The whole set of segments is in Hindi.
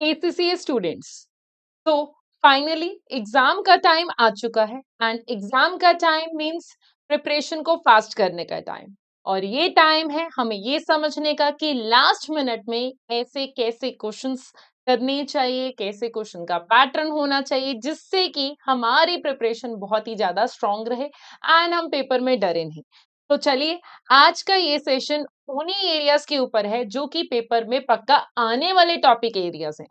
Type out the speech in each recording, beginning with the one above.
ACCA स्टूडेंट्स, तो फाइनली एग्जाम का टाइम आ चुका है एंड एग्जाम का टाइम मींस प्रिपरेशन को फास्ट करने का टाइम। और ये टाइम है हमें ये समझने का कि लास्ट मिनट में ऐसे कैसे क्वेश्चंस करने चाहिए, कैसे क्वेश्चन का पैटर्न होना चाहिए जिससे कि हमारी प्रिपरेशन बहुत ही ज्यादा स्ट्रांग रहे एंड हम पेपर में डरे नहीं। तो चलिए, आज का ये सेशन उन्हीं एरियाज के ऊपर है जो कि पेपर में पक्का आने वाले टॉपिक एरियाज हैं।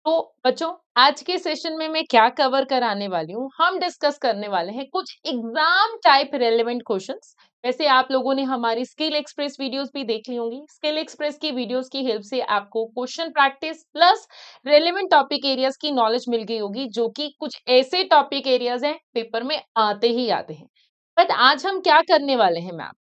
तो बच्चों, आज के सेशन में मैं क्या कवर कराने वाली हूँ, हम डिस्कस करने वाले हैं कुछ एग्जाम टाइप रेलेवेंट क्वेश्चंस। वैसे आप लोगों ने हमारी स्किल एक्सप्रेस वीडियोस भी देख ली होंगी। स्किल एक्सप्रेस की वीडियोस की हेल्प से आपको question practice plus relevant topic areas की नॉलेज मिल गई होगी, जो कि कुछ ऐसे टॉपिक एरियाज हैं पेपर में आते ही आते हैं। बट आज हम क्या करने वाले हैं मैम,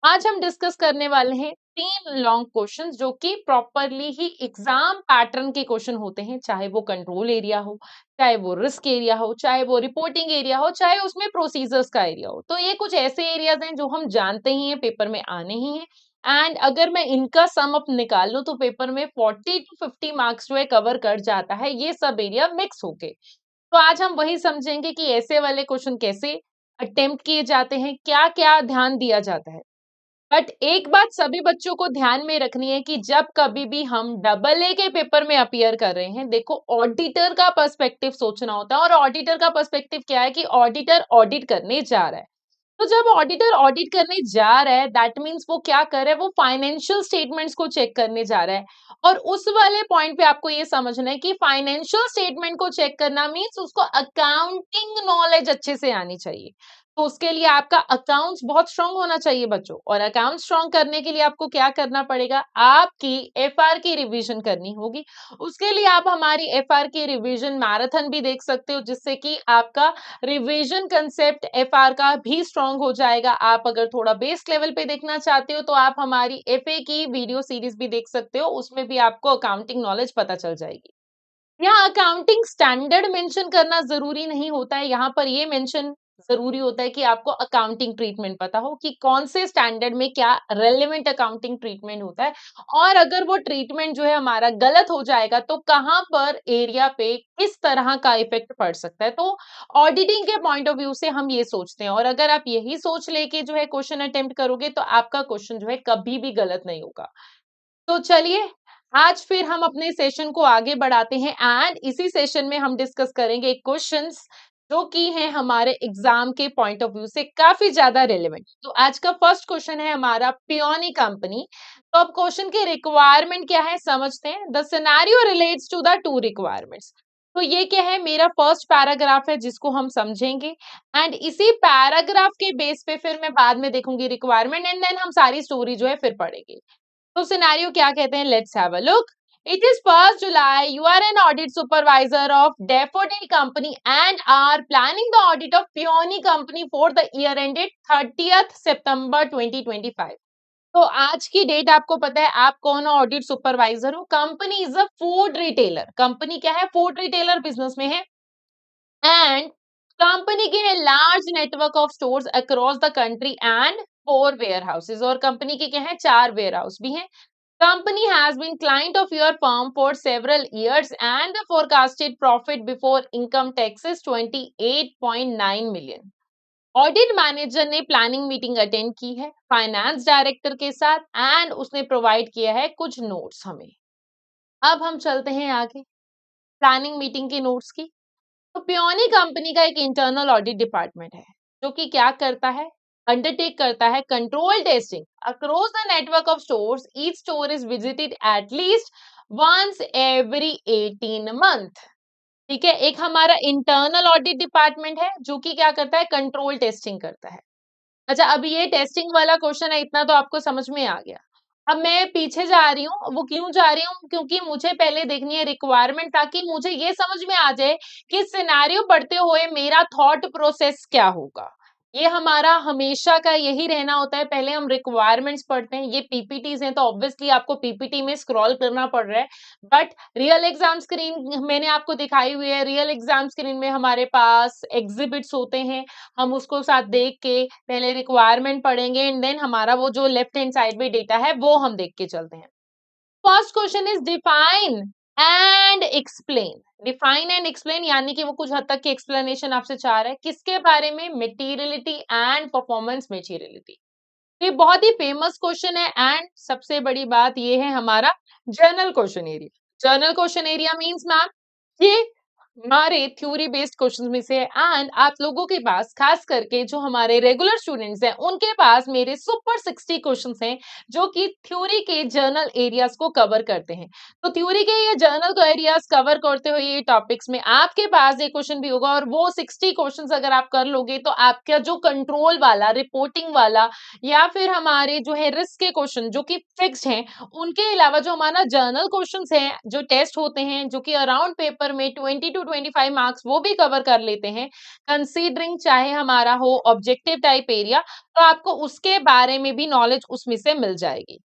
आज हम डिस्कस करने वाले हैं तीन लॉन्ग क्वेश्चंस जो कि प्रॉपरली ही एग्जाम पैटर्न के क्वेश्चन होते हैं, चाहे वो कंट्रोल एरिया हो, चाहे वो रिस्क एरिया हो, चाहे वो रिपोर्टिंग एरिया हो, चाहे उसमें प्रोसीजर्स का एरिया हो। तो ये कुछ ऐसे एरियाज हैं जो हम जानते ही हैं पेपर में आने ही हैं एंड अगर मैं इनका सम अप निकाल लूं तो पेपर में 40 to 50 मार्क्स जो है कवर कर जाता है, ये सब एरिया मिक्स होके। तो आज हम वही समझेंगे कि ऐसे वाले क्वेश्चन कैसे अटेम्प्ट किए जाते हैं, क्या क्या ध्यान दिया जाता है। बट एक बात सभी बच्चों को ध्यान में रखनी है कि जब कभी भी हम डबल ए के पेपर में अपीयर कर रहे हैं, देखो ऑडिटर का पर्सपेक्टिव सोचना होता है। और ऑडिटर का पर्सपेक्टिव क्या है कि ऑडिटर ऑडिट करने जा रहा है। तो जब ऑडिटर ऑडिट करने जा रहा है, दैट मीन्स वो क्या कर रहा है, वो फाइनेंशियल स्टेटमेंट्स को चेक करने जा रहा है। और उस वाले पॉइंट पे आपको ये समझना है कि फाइनेंशियल स्टेटमेंट को चेक करना मीन्स उसको अकाउंटिंग नॉलेज अच्छे से आनी चाहिए। तो उसके लिए आपका अकाउंट्स बहुत स्ट्रांग होना चाहिए बच्चों। और अकाउंट स्ट्रांग करने के लिए आपको क्या करना पड़ेगा, आपकी एफआर की रिवीजन करनी होगी। उसके लिए आप हमारी एफआर की रिवीजन मैराथन भी देख सकते हो, जिससे कि आपका रिवीजन कंसेप्ट एफआर का भी स्ट्रांग हो जाएगा। आप अगर थोड़ा बेस लेवल पे देखना चाहते हो तो आप हमारी एफए की वीडियो सीरीज भी देख सकते हो, उसमें भी आपको अकाउंटिंग नॉलेज पता चल जाएगी। यहाँ अकाउंटिंग स्टैंडर्ड मेंशन करना जरूरी नहीं होता है, यहाँ पर ये मेंशन जरूरी होता है कि आपको अकाउंटिंग ट्रीटमेंट पता हो कि कौन से स्टैंडर्ड में क्या रेलेवेंट अकाउंटिंग ट्रीटमेंट होता है। और अगर वो ट्रीटमेंट जो है हमारा गलत हो जाएगा तो कहाँ पर एरिया पे किस तरह का इफेक्ट पड़ सकता है। तो ऑडिटिंग के पॉइंट ऑफ व्यू से हम ये सोचते हैं, और अगर आप यही सोच लेके जो है क्वेश्चन अटेम्प्ट करोगे तो आपका क्वेश्चन जो है कभी भी गलत नहीं होगा। तो चलिए, आज फिर हम अपने सेशन को आगे बढ़ाते हैं एंड इसी सेशन में हम डिस्कस करेंगे क्वेश्चंस जो कि हैं हमारे एग्जाम के पॉइंट ऑफ व्यू से काफी ज्यादा रेलेवेंट। तो आज का फर्स्ट क्वेश्चन है हमारा पियोनी कंपनी। तो अब क्वेश्चन के रिक्वायरमेंट क्या है समझते हैं। The scenario relates to the two requirements. तो ये क्या है, मेरा फर्स्ट पैराग्राफ है जिसको हम समझेंगे एंड इसी पैराग्राफ के बेस पे फिर मैं बाद में देखूंगी रिक्वायरमेंट एंड देन हम सारी स्टोरी जो है फिर पढ़ेंगे। तो सिनेरियो क्या कहते हैं, let's have a look. It is 1 July, you are an audit supervisor of Daffodil Company and are planning the audit of Peony Company for the year ended 30 September 2025। तो आज की डेट आपको पता है, आप कौन ऑडिट सुपरवाइजर हो। Company is a food retailer, company क्या है, फूड रिटेलर बिजनेस में है। एंड कंपनी के है large network of stores across the country and 4 warehouses, और कंपनी के क्या है 4 वेयर हाउस भी हैं। Company has been client of your firm for several years and the forecasted profit before income tax is 28.9 million. Audit manager ने प्लानिंग मीटिंग अटेंड की है फाइनेंस डायरेक्टर के साथ एंड उसने प्रोवाइड किया है कुछ नोट्स हमें। अब हम चलते हैं आगे प्लानिंग मीटिंग के नोट्स की। तो पियोनी कंपनी का एक इंटरनल ऑडिट डिपार्टमेंट है जो कि क्या करता है, अंडरटेक करता है control testing across the network of stores. Each store is visited at least once every 18 month. ठीक है, एक हमारा इंटरनल ऑडिट डिपार्टमेंट है जो कि क्या करता है, कंट्रोल टेस्टिंग करता है। अच्छा, अभी ये टेस्टिंग वाला क्वेश्चन है, इतना तो आपको समझ में आ गया। अब मैं पीछे जा रही हूँ, वो क्यों जा रही हूँ, क्योंकि मुझे पहले देखनी है रिक्वायरमेंट, ताकि मुझे ये समझ में आ जाए कि सिनेरियो पढ़ते हुए मेरा थॉट प्रोसेस क्या होगा। ये हमारा हमेशा का यही रहना होता है, पहले हम रिक्वायरमेंट्स पढ़ते हैं। ये पीपीटीज हैं तो ऑब्वियसली आपको पीपीटी में स्क्रॉल करना पड़ रहा है, बट रियल एग्जाम स्क्रीन मैंने आपको दिखाई हुई है। रियल एग्जाम स्क्रीन में हमारे पास एग्जिबिट्स होते हैं, हम उसको साथ देख के पहले रिक्वायरमेंट पढ़ेंगे एंड देन हमारा वो जो लेफ्ट हैंड साइड में डेटा है वो हम देख के चलते हैं। First question is define and explain, define and explain यानी कि वो कुछ हद तक की एक्सप्लेनेशन आपसे चाह रहा है किसके बारे में, मटेरियलिटी एंड परफॉर्मेंस मटेरियलिटी। ये बहुत ही फेमस क्वेश्चन है एंड सबसे बड़ी बात ये है हमारा journal question area. Journal question area means ma'am ये हमारे थ्योरी बेस्ड क्वेश्चंस में से है एंड आप लोगों के पास खास करके जो हमारे रेगुलर स्टूडेंट्स हैं उनके पास मेरे सुपर 60 क्वेश्चंस हैं जो कि थ्योरी के जर्नल एरियाज को कवर करते हैं। तो थ्योरी के ये जर्नल को एरियाज कवर करते हुए ये टॉपिक्स में आपके पास ये क्वेश्चन भी होगा और वो 60 क्वेश्चंस अगर आप कर लोगे तो आपका जो कंट्रोल वाला, रिपोर्टिंग वाला या फिर हमारे जो है रिस्क के क्वेश्चन जो कि फिक्स्ड हैं, उनके अलावा जो हमारा जर्नल क्वेश्चंस हैं, जो टेस्ट होते हैं, जो कि अराउंड पेपर में 20 टू 25 मार्क्स वो भी कवर कर लेते हैं, कंसीडरिंग चाहे हमारा हो ऑब्जेक्टिव टाइप एरिया, तो आपको उसके बारे में भी नॉलेज उसमें से मिल जाएगी।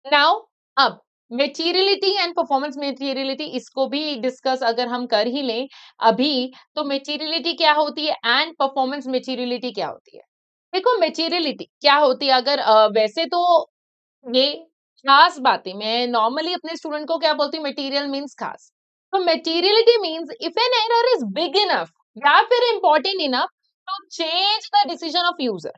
नाउ अब मेटीरियलिटी एंड परफॉर्मेंस मेटीरियलिटी इसको भी डिस्कस अगर हम कर ही लें अभी, तो मेटीरियलिटी क्या होती है एंड परफॉर्मेंस मेटीरियलिटी क्या होती है? देखो मेटीरियलिटी क्या होती है अगर वैसे तो ये खास बातें मैं नॉर्मली अपने स्टूडेंट को क्या बोलती हूँ, मटेरियल मींस खास। तो materiality means if an error is big enough या फिर important enough to change the decision of user,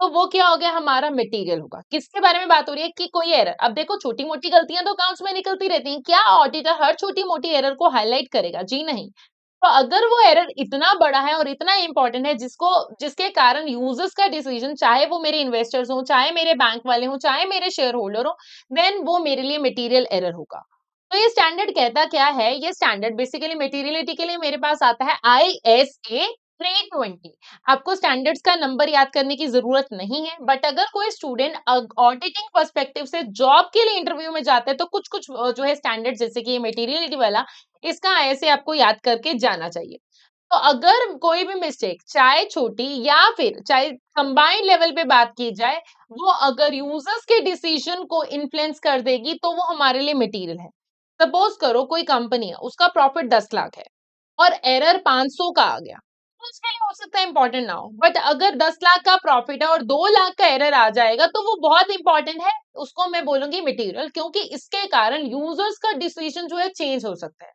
तो वो क्या हो गया हमारा मटेरियल होगा। किसके बारे में बात हो रही है कि कोई एरर, अब देखो छोटी मोटी गलतियां तो अकाउंट्स में निकलती रहती हैं, क्या ऑडिटर हर छोटी मोटी एरर को हाईलाइट करेगा? जी नहीं। तो अगर वो एरर इतना बड़ा है और इतना इंपॉर्टेंट है जिसके कारण यूजर्स का डिसीजन, चाहे वो मेरे इन्वेस्टर्स हो, चाहे मेरे बैंक वाले हो, चाहे मेरे शेयर होल्डर हो, देन वो मेरे लिए मटेरियल एरर होगा। तो ये स्टैंडर्ड कहता क्या है? ये स्टैंडर्ड बेसिकली मटेरियलिटी के लिए मेरे पास आता है ISA 320। आपको स्टैंडर्ड्स का नंबर याद करने की जरूरत नहीं है, बट अगर कोई स्टूडेंट ऑडिटिंग पर्सपेक्टिव से जॉब के लिए इंटरव्यू में जाता है तो कुछ कुछ जो है स्टैंडर्ड जैसे कि ये मटेरियलिटी वाला, इसका ऐसे आपको याद करके जाना चाहिए। तो अगर कोई भी मिस्टेक चाहे छोटी या फिर चाहे कंबाइंड लेवल पे बात की जाए, वो अगर यूजर्स के डिसीजन को इन्फ्लुएंस कर देगी तो वो हमारे लिए मटेरियल है। सपोज करो कोई कंपनी है, उसका प्रॉफिट 10 लाख है और एरर 500 का आ गया, तो उसके लिए हो सकता है इंपॉर्टेंट ना हो, बट अगर 10 लाख का प्रॉफिट है और 2 लाख का एरर आ जाएगा तो वो बहुत इंपॉर्टेंट है, उसको मैं बोलूंगी मटेरियल, क्योंकि इसके कारण यूजर्स का डिसीजन जो है चेंज हो सकता है।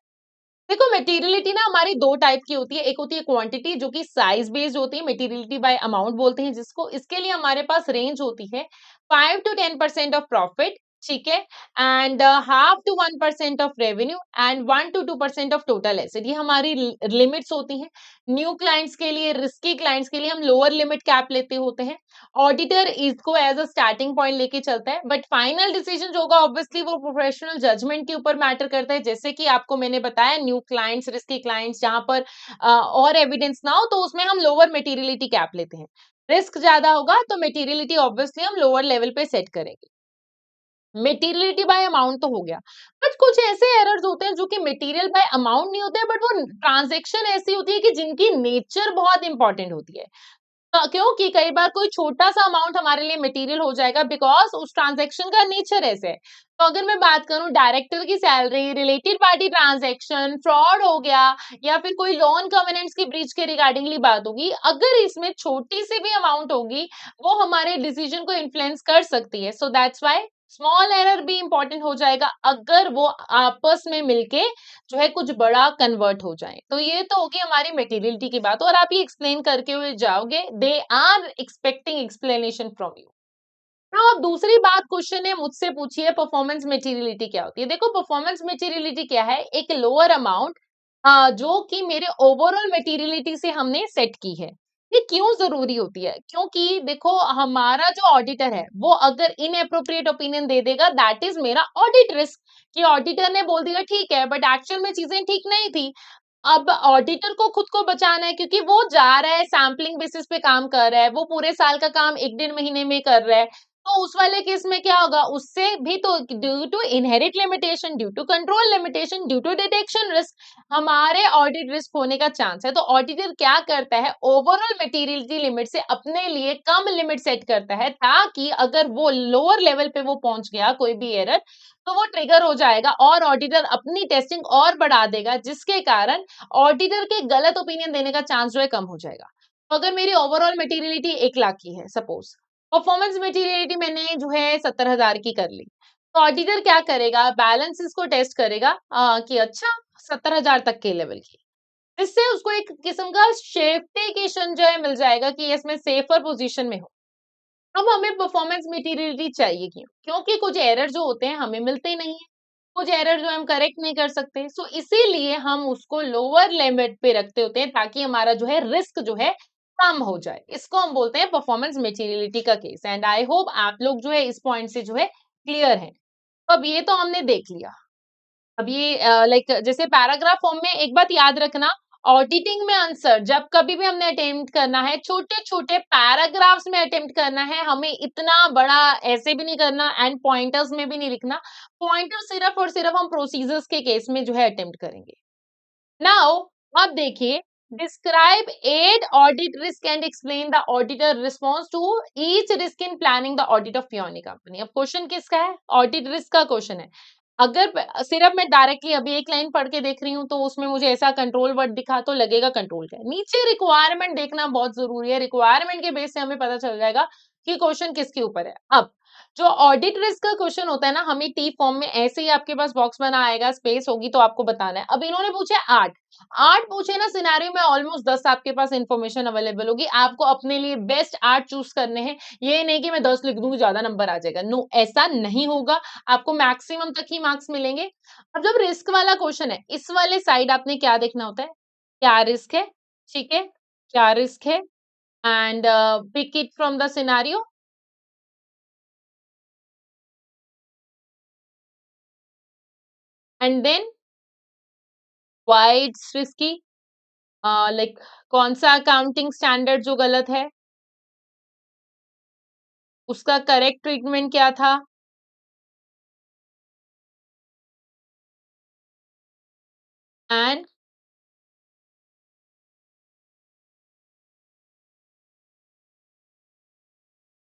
देखो मटेरियलिटी ना हमारी दो टाइप की होती है, एक होती है क्वांटिटी जो कि साइज बेस्ड होती है, मटेरियलिटी बाय अमाउंट बोलते हैं जिसको। इसके लिए हमारे पास रेंज होती है 5 to 10% ऑफ प्रॉफिट, ठीक है, and half to 1% of revenue and 1 to 2% of total asset, ये हमारी लिमिट्स होती हैं। न्यू क्लाइंट्स के लिए, रिस्की क्लाइंट्स के लिए हम लोअर लिमिट कैप लेते होते हैं। ऑडिटर इसको एज अ स्टार्टिंग पॉइंट लेके चलता है, बट फाइनल डिसीजन जो होगा ऑब्वियसली वो प्रोफेशनल जजमेंट के ऊपर मैटर करता है। जैसे कि आपको मैंने बताया न्यू क्लाइंट्स, रिस्की क्लाइंट्स जहां पर और एविडेंस ना हो तो उसमें हम लोअर मटेरियलिटी कैप लेते हैं। रिस्क ज्यादा होगा तो मटेरियलिटी ऑब्वियसली हम लोअर लेवल पे सेट करेंगे। मटेरियलिटी बाय अमाउंट तो हो गया, बट कुछ ऐसे एरर्स होते हैं जो कि मटेरियल बाय अमाउंट नहीं होते, बट वो ट्रांजेक्शन ऐसी होती है कि जिनकी नेचर बहुत इंपॉर्टेंट होती है। क्योंकि कई बार कोई छोटा-सा अमाउंट हमारे लिए मटेरियल हो जाएगा बिकॉज़ उस ट्रांज़ैक्शन का नेचर ऐसा है। तो अगर मैं बात करूँ डायरेक्टर की salary, related party transaction, fraud हो गया या फिर कोई लोन कवेनेंट्स की ब्रीच के रिगार्डिंगली बात होगी, अगर इसमें छोटी-सी भी अमाउंट होगी, वो हमारे डिसीजन को इन्फ्लुएंस कर सकती है। So that's why small error भी इम्पोर्टेंट हो जाएगा अगर वो आपस में मिलके जो है कुछ बड़ा कन्वर्ट हो जाए। तो ये तो होगी हमारी मटेरियलिटी की बात और आप ये एक्सप्लेन करके हुए जाओगे, they are expecting explanation from you. हाँ, अब दूसरी बात क्वेश्चन है मुझसे पूछी है परफॉर्मेंस मटेरियलिटी क्या होती है? देखो परफॉर्मेंस मटेरियलिटी क्या है? एक लोअर अमाउंट जो कि मेरे ओवरऑल मटेरियलिटी से हमने सेट की है। ये क्यों ज़रूरी होती है? क्योंकि देखो हमारा जो ऑडिटर है, वो अगर इनएप्रोप्रिएट ओपिनियन दे देगा दैट इज़ मेरा ऑडिट रिस्क, कि ऑडिटर ने बोल दिया ठीक है बट एक्चुअल में चीज़ें ठीक नहीं थी। अब ऑडिटर को खुद को बचाना है क्योंकि वो जा रहा है सैंपलिंग बेसिस पे काम कर रहा है, वो पूरे साल का काम 1 डेढ़ महीने में कर रहा है। तो उस वाले केस में क्या होगा, उससे भी तो due to inherit limitation, due to control limitation, due to detection risk हमारे ऑडिट रिस्क होने का चांस है। तो ऑडिटर क्या करता है, ओवरऑल मटेरियलिटी लिमिट से अपने लिए कम लिमिट सेट करता है ताकि अगर वो लोअर लेवल पे वो पहुंच गया कोई भी एरर, तो वो ट्रिगर हो जाएगा और ऑडिटर अपनी टेस्टिंग और बढ़ा देगा जिसके कारण ऑडिटर के गलत ओपिनियन देने का चांस जो है कम हो जाएगा। तो अगर मेरी ओवरऑल मटेरियलिटी 1 लाख की है सपोज, परफॉर्मेंस मटेरियलिटी मैंने जो है 70,000 की कर ली, तो ऑडिटर क्या करेगा, बैलेंसेस को टेस्ट करेगा कि अच्छा 70,000 तक के लेवल की, जिससे उसको एक किस्म का सेफ्टिकेशन जो है मिल जाएगा कि यस मैं सेफर पोजीशन में हूँ। अब हमें परफॉर्मेंस मटेरियलिटी चाहिए क्यों? क्योंकि कुछ एरर जो होते हैं हमें मिलते ही नहीं है, कुछ एरर जो हम करेक्ट नहीं कर सकते, सो इसीलिए हम उसको लोअर लिमिट पे रखते होते हैं ताकि हमारा जो है रिस्क जो है कम हो जाए। इसको हम बोलते हैं परफॉर्मेंस मटेरियलिटी का केस, एंड आई होप आप लोग जो है इस पॉइंट से जो है क्लियर है। तो अब ये तो हमने देख लिया। अब ये लाइक जैसे पैराग्राफ फॉर्म में एक बात याद रखना, ऑडिटिंग में आंसर जब कभी भी हमने अटेम्प्ट करना है, छोटे-छोटे पैराग्राफ्स में अटेम्प्ट करना है, हमें इतना बड़ा ऐसे भी नहीं करना एंड पॉइंटर्स में भी नहीं लिखना। पॉइंटर सिर्फ और सिर्फ हम प्रोसीजर्स के केस में जो है अटेम्प्ट करेंगे। नाउ अब देखिए, describe 8 audit risk and explain the auditor response to each risk in planning the audit of Peony Company. अब क्वेश्चन किसका है? ऑडिट रिस्क का क्वेश्चन है। अगर सिर्फ मैं डायरेक्टली अभी एक लाइन पढ़ के देख रही हूँ तो उसमें मुझे ऐसा कंट्रोल वर्ड दिखा तो लगेगा कंट्रोल का है। नीचे रिक्वायरमेंट देखना बहुत जरूरी है, रिक्वायरमेंट के बेस से हमें पता चल जाएगा कि क्वेश्चन किसके ऊपर है। अब जो ऑडिट रिस्क का क्वेश्चन होता है ना, हमें टी फॉर्म में ऐसे ही आपके पास बॉक्स बना आएगा, स्पेस होगी तो आपको बताना है। अब इन्होंने पूछे 8, 8 पूछे ना सिनेरियो में, ऑलमोस्ट 10 आपके पास इंफॉर्मेशन अवेलेबल होगी, आपको अपने लिए बेस्ट 8 चूज करने हैं। ये नहीं कि मैं 10 लिख दूंगी ज्यादा नंबर आ जाएगा, नो ऐसा नहीं होगा, आपको मैक्सिमम तक ही मार्क्स मिलेंगे। अब जब रिस्क वाला क्वेश्चन है, इस वाले साइड आपने क्या देखना होता है, क्या रिस्क है, ठीक है, क्या रिस्क है, and pick it from the scenario, and then why it's risky, like कौन सा अकाउंटिंग स्टैंडर्ड जो गलत है, उसका करेक्ट ट्रीटमेंट क्या था, एंड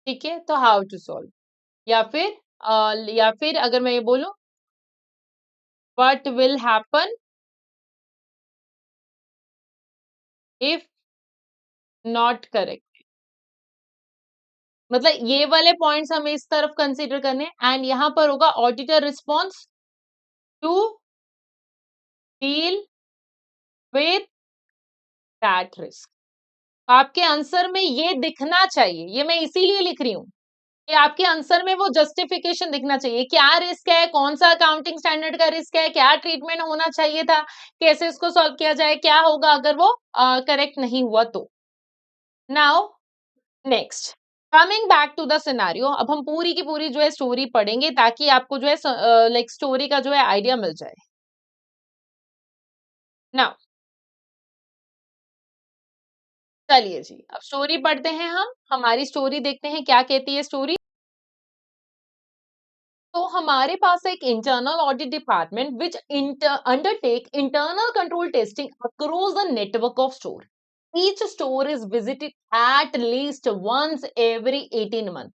ठीक है, तो हाउ टू सॉल्व, या फिर या फिर अगर मैं ये बोलूं, what will happen if not correct. मतलब ये वाले पॉइंट्स हमें इस तरफ कंसीडर करने, एंड यहां पर होगा auditor response to deal with that risk. आपके आंसर में ये दिखना चाहिए, ये मैं इसीलिए लिख रही हूँ कि आपके आंसर में वो जस्टिफिकेशन दिखना चाहिए, क्या रिस्क है, कौन सा अकाउंटिंग स्टैंडर्ड का रिस्क है, क्या ट्रीटमेंट होना चाहिए था, कैसे इसको सॉल्व किया जाए, क्या होगा अगर वो करेक्ट नहीं हुआ तो। Now next, coming back to the scenario, अब हम पूरी की पूरी जो है स्टोरी पढ़ेंगे ताकि आपको जो है लाइक स्टोरी का जो है आइडिया मिल जाए। नाउ चलिए जी, अब स्टोरी पढ़ते हैं, हम हमारी स्टोरी देखते हैं क्या कहती है स्टोरी। तो हमारे पास एक internal audit department which undertake internal control testing across the network of store. Each store is visited at least once every 18 months.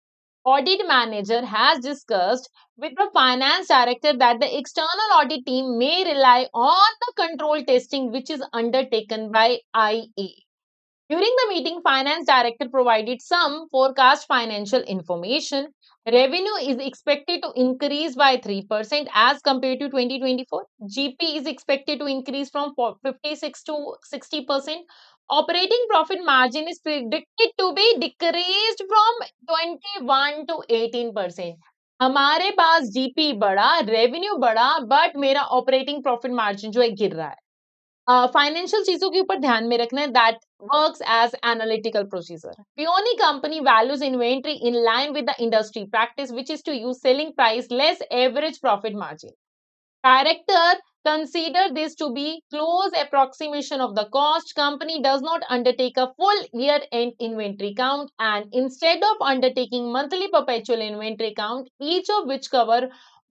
Audit manager has discussed with the finance director that the external audit team may rely on the control testing which is undertaken by IA. During the meeting, finance director provided some forecast financial information. Revenue is expected to increase by 3% as compared to 2024. GP is expected to increase from 56 to 60%. Operating profit margin is predicted to be decreased from 21 to 18%. हमारे पास जीपी बढ़ा, रेवेन्यू बढ़ा, बट मेरा ऑपरेटिंग प्रॉफिट मार्जिन जो है गिर रहा है। फाइनेंशियल चीजों के ऊपर ध्यान में रखना है, that works as analytical procedure. Peony Company values inventory in line with the industry practice which is to use selling price less average profit margin. Director consider this to be close approximation of the cost. Company does not undertake a full year-end inventory count and instead of undertaking monthly perpetual inventory count, each of which cover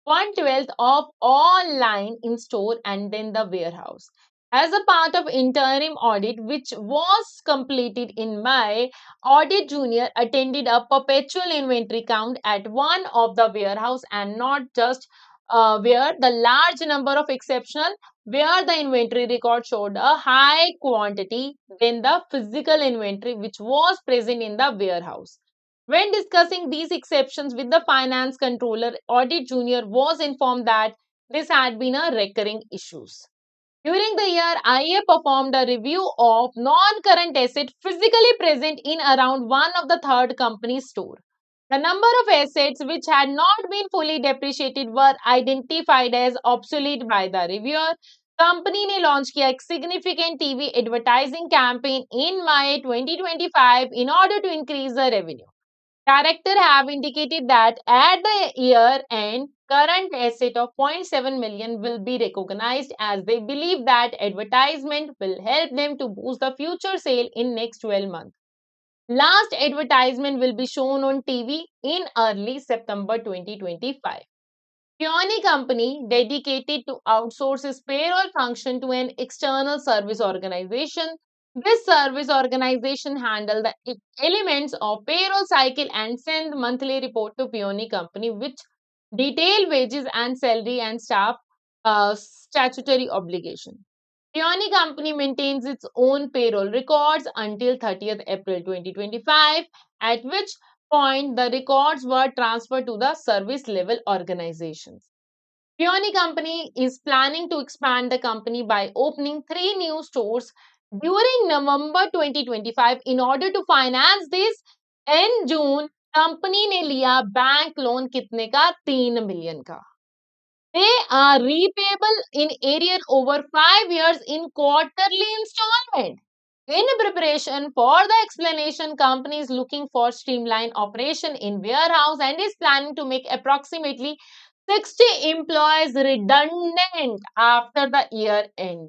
1/12 of all line in store and then the warehouse. As a part of interim audit, which was completed in May, Audit Junior attended a perpetual inventory count at one of the warehouse and not just where the large number of exceptional where the inventory record showed a high quantity than the physical inventory which was present in the warehouse. When discussing these exceptions with the finance controller, Audit Junior was informed that this had been a recurring issue. During the year, IA performed a review of non-current assets physically present in around one of the third company's store. The number of assets which had not been fully depreciated were identified as obsolete by the reviewer. Company ने लॉन्च किया एक significant TV advertising campaign in May 2025 in order to increase the revenue. Director have indicated that at the year end, current asset of 0.7 million will be recognized as they believe that advertisement will help them to boost the future sale in next 12 months. Last advertisement will be shown on TV in early September 2025. Peony Company, dedicated to outsource its payroll function to an external service organization. This service organization handles the elements of payroll cycle and send monthly report to Peony Company, which detail wages and salary and staff statutory obligation. Peony Company maintains its own payroll records until 30th April 2025, at which point the records were transferred to the service level organizations. Peony Company is planning to expand the company by opening 3 new stores during November 2025 in order to finance this. In June, company ने लिया बैंक लोन कितने का 3 मिलियन का. They are repayable in area over 5 years in quarterly installment. In preparation for the explanation, company is looking for streamlined operation in warehouse and is planning to make approximately 60 employees redundant after the year end.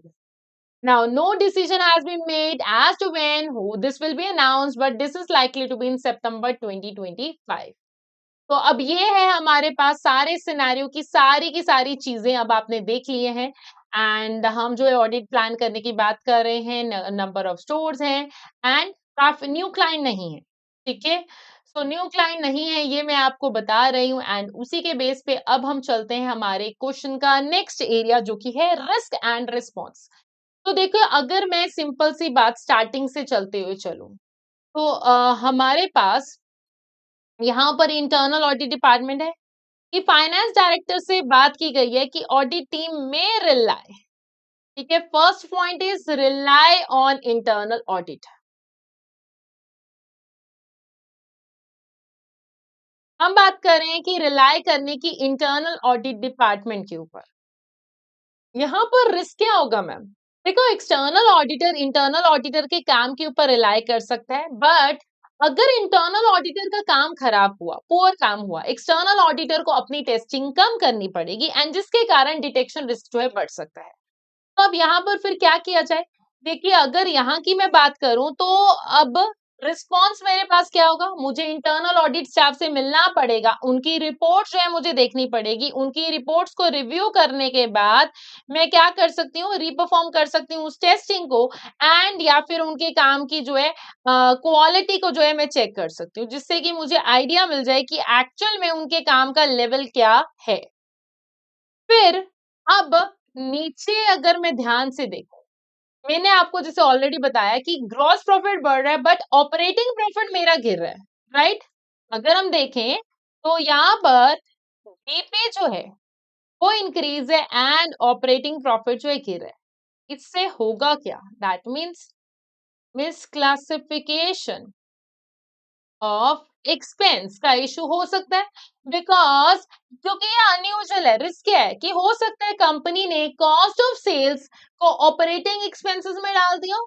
Now, no decision has been made as to when this will be announced, but this is likely to be in September 2025. तो अब ये है हमारे पास सारे सिनेरियो की सारी चीजें अब आपने देख लिए हैं. एंड हम जो है ऑडिट प्लान करने की बात कर रहे हैं, नंबर ऑफ स्टोर्स हैं एंड काफी न्यू क्लाइंट नहीं है. ठीक है, सो न्यू क्लाइंट नहीं है ये मैं आपको बता रही हूँ. एंड उसी के बेस पे अब हम चलते हैं हमारे क्वेश्चन का नेक्स्ट एरिया जो कि है रिस्क एंड रिस्पॉन्स. तो देखो, अगर मैं सिंपल सी बात स्टार्टिंग से चलते हुए चलूं तो हमारे पास यहाँ पर इंटरनल ऑडिट डिपार्टमेंट है कि फाइनेंस डायरेक्टर से बात की गई है कि ऑडिट टीम में रिलाई. ठीक है, first point is rely on internal audit. हम बात कर रहे हैं कि रिलाई करने की इंटरनल ऑडिट डिपार्टमेंट के ऊपर. यहाँ पर रिस्क क्या होगा मैम? देखो, एक्सटर्नल ऑडिटर इंटरनल ऑडिटर के काम के ऊपर रिलाई कर सकता है, बट अगर इंटरनल ऑडिटर का काम खराब हुआ, पुअर काम हुआ, एक्सटर्नल ऑडिटर को अपनी टेस्टिंग कम करनी पड़ेगी एंड जिसके कारण डिटेक्शन रिस्क जो है बढ़ सकता है. तो अब यहाँ पर फिर क्या किया जाए? देखिए, अगर यहाँ की मैं बात करूं तो अब रिस्पॉन्स मेरे पास क्या होगा? मुझे इंटरनल ऑडिट स्टाफ से मिलना पड़ेगा, उनकी रिपोर्ट जो है मुझे देखनी पड़ेगी. उनकी रिपोर्ट्स को रिव्यू करने के बाद मैं क्या कर सकती हूँ? रीपरफॉर्म कर सकती हूँ उस टेस्टिंग को एंड या फिर उनके काम की जो है क्वालिटी को जो है मैं चेक कर सकती हूँ, जिससे कि मुझे आइडिया मिल जाए कि एक्चुअल में उनके काम का लेवल क्या है. फिर अब नीचे अगर मैं ध्यान से देखूं, मैंने आपको जैसे ऑलरेडी बताया कि ग्रॉस प्रॉफिट बढ़ रहा है बट ऑपरेटिंग प्रॉफिट मेरा गिर रहा है, राइट? अगर हम देखें तो यहाँ पर जीपी जो है वो इंक्रीज है एंड ऑपरेटिंग प्रॉफिट जो है गिर रहा है. इससे होगा क्या? दैट मीन्स मिसक्लासिफिकेशन ऑफ एक्सपेंस का इशू हो सकता है. बिकॉज क्योंकि ये अनयूजुअल है, रिस्क क्या है कि हो सकता है कंपनी ने कॉस्ट ऑफ सेल्स को ऑपरेटिंग एक्सपेंसेस में डाल दिया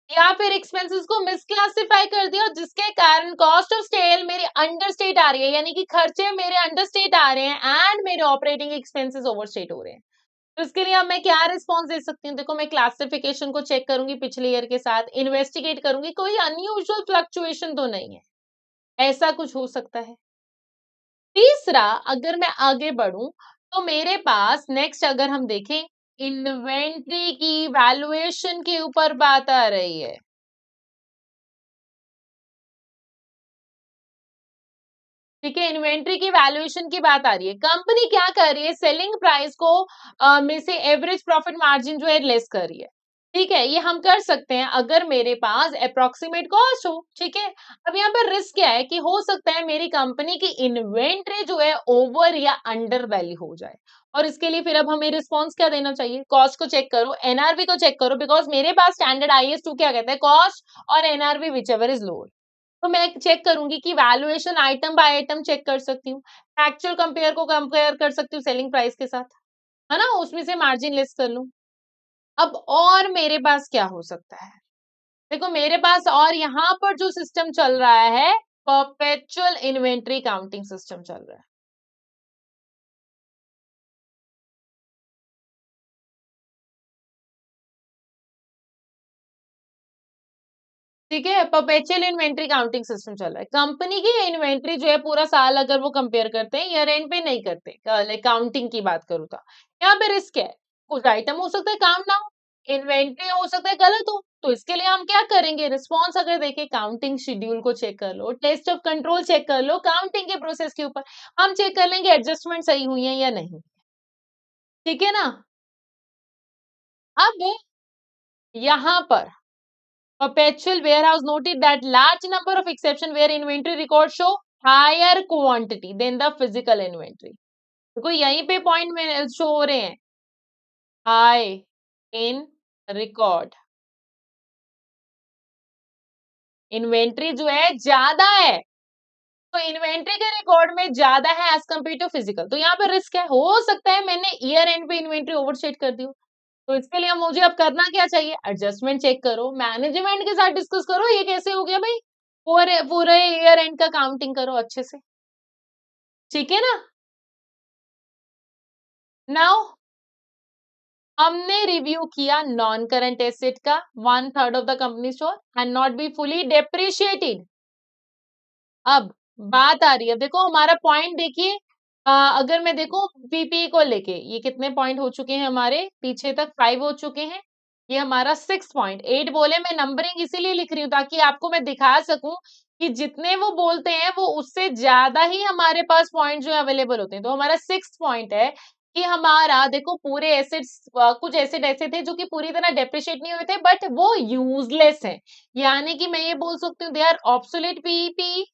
या फिर एक्सपेंसेस को मिसक्लासिफाई कर दिया, जिसके कारण कॉस्ट ऑफ सेल मेरे अंडर स्टेट आ रही है, यानी कि खर्चे मेरे अंडर स्टेट आ रहे हैं एंड मेरे ऑपरेटिंग एक्सपेंसेस ओवर स्टेट हो रहे हैं. तो इसके लिए अब मैं क्या रिस्पॉन्स दे सकती हूँ? देखो, मैं क्लासिफिकेशन को चेक करूंगी पिछले ईयर के साथ, इन्वेस्टिगेट करूंगी कोई अनयूजुअल फ्लक्चुएशन तो नहीं है, ऐसा कुछ हो सकता है. तीसरा, अगर मैं आगे बढ़ूं तो मेरे पास नेक्स्ट अगर हम देखें, इन्वेंट्री की वैल्यूएशन के ऊपर बात आ रही है. ठीक है, इन्वेंट्री की वैल्यूएशन की बात आ रही है. कंपनी क्या कर रही है? सेलिंग प्राइस को में से एवरेज प्रॉफिट मार्जिन जो है लेस कर रही है. ठीक है, ये हम कर सकते हैं अगर मेरे पास अप्रोक्सीमेट कॉस्ट हो, ठीक है। अब यहाँ पर रिस्क क्या है कि हो सकता है मेरी कंपनी की इन्वेंट्री जो है ओवर या अंडर वैल्यू हो जाए, और इसके लिए फिर अब हमें रिस्पॉन्स क्या देना चाहिए? कॉस्ट को चेक करो, एनआरवी को चेक करो, बिकॉज मेरे पास स्टैंडर्ड IS2 क्या कहता है, कॉस्ट और NRV whichever is lower. तो मैं चेक करूंगी कि valuation item by item check कर सकती हूँ, एक्चुअल कंपेयर को कंपेयर कर सकती हूँ सेलिंग प्राइस के साथ, है ना, उसमें से मार्जिन लेस कर लूं। अब और मेरे पास क्या हो सकता है? देखो मेरे पास और यहाँ पर जो सिस्टम चल रहा है, परपेचुअल इन्वेंट्री काउंटिंग सिस्टम चल रहा है। ठीक है, परपेचुअल इन्वेंट्री काउंटिंग सिस्टम चल रहा है। कंपनी की इन्वेंट्री जो है पूरा साल अगर वो कंपेयर करते हैं, ईयर एंड पे नहीं करते, काउंटिंग की बात करूँ तो यहाँ पे रिस्क है, कुछ आइटम हो सकता है काम ना हो, इन्वेंट्री हो सकता है गलत हो, तो इसके लिए हम क्या करेंगे? रिस्पॉन्स अगर देखें, काउंटिंग शेड्यूल को चेक कर लो, टेस्ट ऑफ कंट्रोल चेक कर लो, काउंटिंग के प्रोसेस के ऊपर हम चेक कर लेंगे एडजस्टमेंट सही हुई है या नहीं। ठीक है ना? अब यहाँ पर perpetual warehouse noted that large number of exception where inventory records show higher quantity than the physical inventory। देखो यहीं पे पॉइंट में शो हो रहे हैं, हाई इन रिकॉर्ड, इन्वेंट्री जो है ज्यादा है, तो इन्वेंट्री के रिकॉर्ड में ज्यादा है एज कम्पेयर टू फिजिकल, तो यहाँ पे रिस्क है, हो सकता है मैंने ईयर एंड पे इन्वेंट्री ओवरसेट कर दी हो। तो इसके लिए मुझे अब करना क्या चाहिए? एडजस्टमेंट चेक करो, मैनेजमेंट के साथ डिस्कस करो, ये कैसे हो गया भाई, पूरे पूरे ईयर एंड का काउंटिंग करो अच्छे से। ठीक है ना? नाउ हमने रिव्यू किया नॉन करंट एसेट का, 1/3 of the company store and not be fully depreciated. अब बात आ रही है, देखो हमारा पॉइंट देखिए, अगर मैं देखूं पीपी को लेके ये कितने पॉइंट हो चुके हैं हमारे पीछे तक, 5 हो चुके हैं, ये हमारा 6 पॉइंट 8 बोले, मैं नंबरिंग इसीलिए लिख रही हूँ ताकि आपको मैं दिखा सकूं कि जितने वो बोलते हैं वो उससे ज्यादा ही हमारे पास पॉइंट जो है अवेलेबल होते हैं। तो हमारा 6 पॉइंट है कि हमारा देखो पूरे एसेट्स, कुछ एसेट ऐसे थे जो कि पूरी तरह डेप्रिशिएट नहीं हुए थे बट वो यूजलेस हैं, यानी कि मैं ये बोल सकती हूँ they are obsolete PP.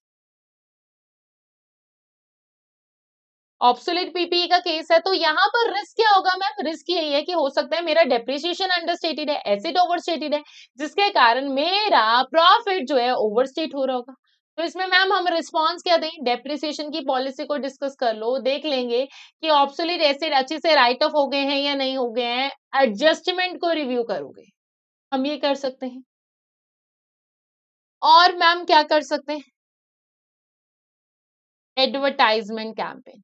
Obsolete PPE का केस है, तो यहाँ पर रिस्क क्या होगा मैम? रिस्क यही है कि हो सकता है मेरा डेप्रिसिएशन अंडरस्टेटेड है, एसेट ओवरस्टेटेड है, जिसके कारण मेरा प्रॉफिट जो है ओवरस्टेट हो रहा होगा। तो इसमें मैम हम रिस्पॉन्स क्या दें? डेप्रिसिएशन की पॉलिसी को डिस्कस कर लो, देख लेंगे कि ऑब्सोलेट एसेट अच्छे से राइट ऑफ हो गए हैं या नहीं हो गए हैं, एडजस्टमेंट को रिव्यू करोगे, हम ये कर सकते हैं। और मैम क्या कर सकते हैं? एडवर्टाइजमेंट कैंपेन,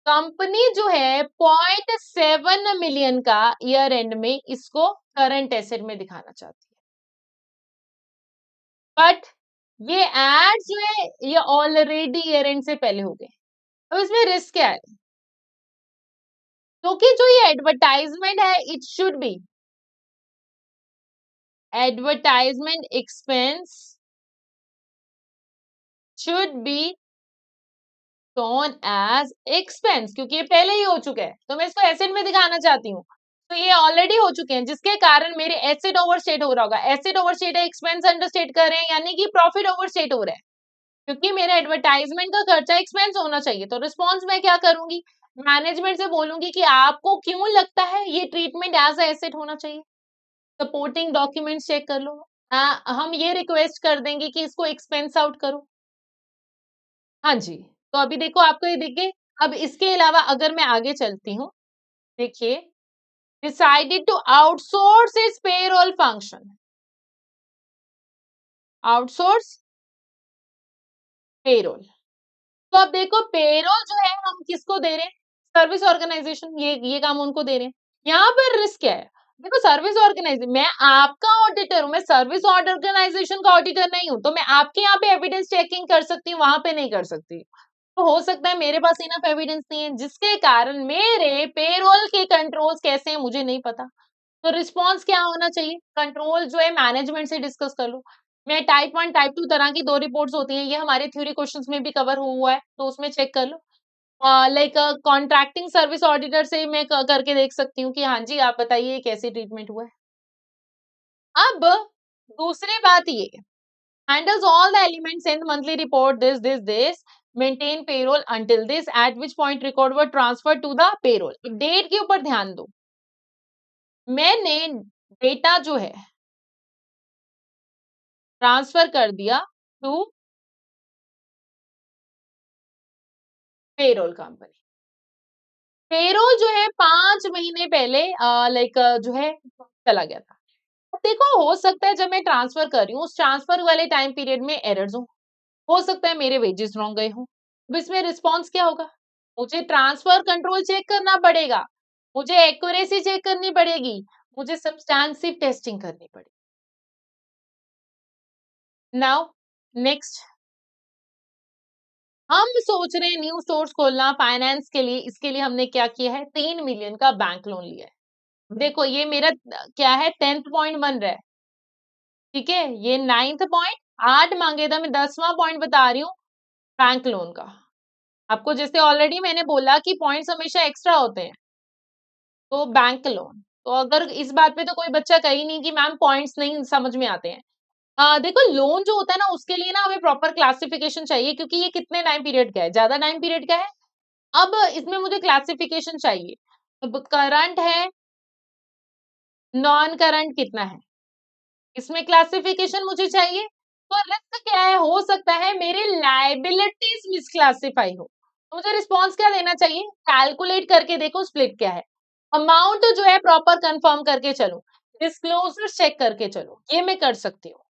कंपनी जो है 0.7 मिलियन का ईयर एंड में इसको करंट एसेट में दिखाना चाहती है, बट ये एड जो है ये ऑलरेडी ईयर एंड से पहले हो गए। अब इसमें रिस्क क्या है? क्योंकि जो ये एडवर्टाइजमेंट है it should be advertisement expense should be shown as expense, क्योंकि ये पहले ही हो चुका है, तो मैं इसको एसेट में दिखाना चाहती हूँ, तो ये ऑलरेडी हो चुके हैं जिसके कारण मेरे एसेट ओवरस्टेट हो रहा होगा, एसेट ओवरस्टेट है, एक्सपेंस अंडरस्टेट कर रहे हैं, यानी कि प्रॉफिट ओवरस्टेट हो रहा है, क्योंकि मेरे एडवर्टाइजमेंट का खर्चा एक्सपेंस होना चाहिए। तो रिस्पॉन्स मैं क्या करूंगी? मैनेजमेंट से बोलूंगी कि आपको क्यों लगता है ये ट्रीटमेंट एज ए एसेट होना चाहिए, सपोर्टिंग डॉक्यूमेंट्स चेक कर लो, हम ये रिक्वेस्ट कर देंगे कि इसको एक्सपेंस आउट करो। हाँ जी, तो अभी देखो आपको ये दिख गए। अब इसके अलावा अगर मैं आगे चलती हूँ, देखिए, decided to outsource its payroll function, outsource payroll. तो अब देखो पेरोल जो है हम किसको दे रहे हैं? सर्विस ऑर्गेनाइजेशन, ये काम उनको दे रहे हैं। यहाँ पर रिस्क क्या है? देखो सर्विस ऑर्गेनाइजेशन, मैं आपका ऑडिटर हूँ, मैं सर्विस ऑर्गेनाइजेशन का ऑडिटर नहीं हूँ, तो मैं आपके यहाँ पे एविडेंस चेकिंग कर सकती हूँ, वहां पे नहीं कर सकती। तो हो सकता है मेरे पास इनफ एविडेंस नहीं है, जिसके कारण मेरे पेरोल के कंट्रोल्स कैसे हैं मुझे नहीं पता। तो रिस्पॉन्स क्या होना चाहिए? कंट्रोल जो है मैनेजमेंट से डिस्कस कर लो। मैं टाइप 1 टाइप 2 तरह की 2 रिपोर्ट्स होती हैं, ये हमारे थ्योरी क्वेश्चंस में भी कवर हुआ है, तो उसमें चेक कर लो। लाइक कॉन्ट्रैक्टिंग सर्विस ऑडिटर से मैं करके देख सकती हूँ कि हाँ जी, आप बताइए कैसे ट्रीटमेंट हुआ है। अब दूसरी बात ये, handles all the elements in the monthly report, this, maintain payroll until this, at which point record were transferred to the payroll। Date के ऊपर ध्यान दो, मैंने डेटा जो है ट्रांसफर कर दिया टू पेरोल कंपनी। पेरोल जो है 5 महीने पहले लाइक जो है चला गया था। देखो, हो सकता है जब मैं ट्रांसफर कर रही हूँ उस ट्रांसफर वाले टाइम पीरियड में एरर्स हो सकता है मेरे वेजेस रॉन्ग गए हों। अब इसमें रिस्पॉन्स क्या होगा? मुझे ट्रांसफर कंट्रोल चेक करना पड़ेगा, मुझे एक्यूरेसी चेक करनी पड़ेगी, मुझे सब्सटेंसिव टेस्टिंग करनी पड़ेगी। नाउ नेक्स्ट, हम सोच रहे हैं न्यू सोर्स खोलना फाइनेंस के लिए, इसके लिए हमने क्या किया है, 3 मिलियन का बैंक लोन लिया है। देखो ये मेरा क्या है, 10th पॉइंट बन रहा है, ठीक है, ये 9th पॉइंट, 8 मांगे था, मैं 10वां पॉइंट बता रही हूँ बैंक लोन का। आपको जैसे ऑलरेडी मैंने बोला कि पॉइंट्स हमेशा एक्स्ट्रा होते हैं, तो बैंक लोन। तो अगर इस बात पे तो कोई बच्चा कही नहीं कि मैम पॉइंट्स नहीं समझ में आते हैं। देखो लोन जो होता है ना उसके लिए ना हमें प्रॉपर क्लासिफिकेशन चाहिए, क्योंकि ये कितने टाइम पीरियड का है, ज्यादा टाइम पीरियड का है। अब इसमें मुझे क्लासिफिकेशन चाहिए। अब करंट है, नॉन करंट कितना है, इसमें क्लासिफिकेशन मुझे चाहिए। तो रिस्क क्या है, हो सकता है मेरी लायबिलिटीज मिसक्लासिफाई हो, तो मुझे रिस्पॉन्स क्या देना चाहिए, कैलकुलेट करके देखो स्प्लिट क्या है, अमाउंट जो है प्रॉपर कंफर्म करके चलो, डिस्क्लोजर चेक करके चलो, ये मैं कर सकती हूँ।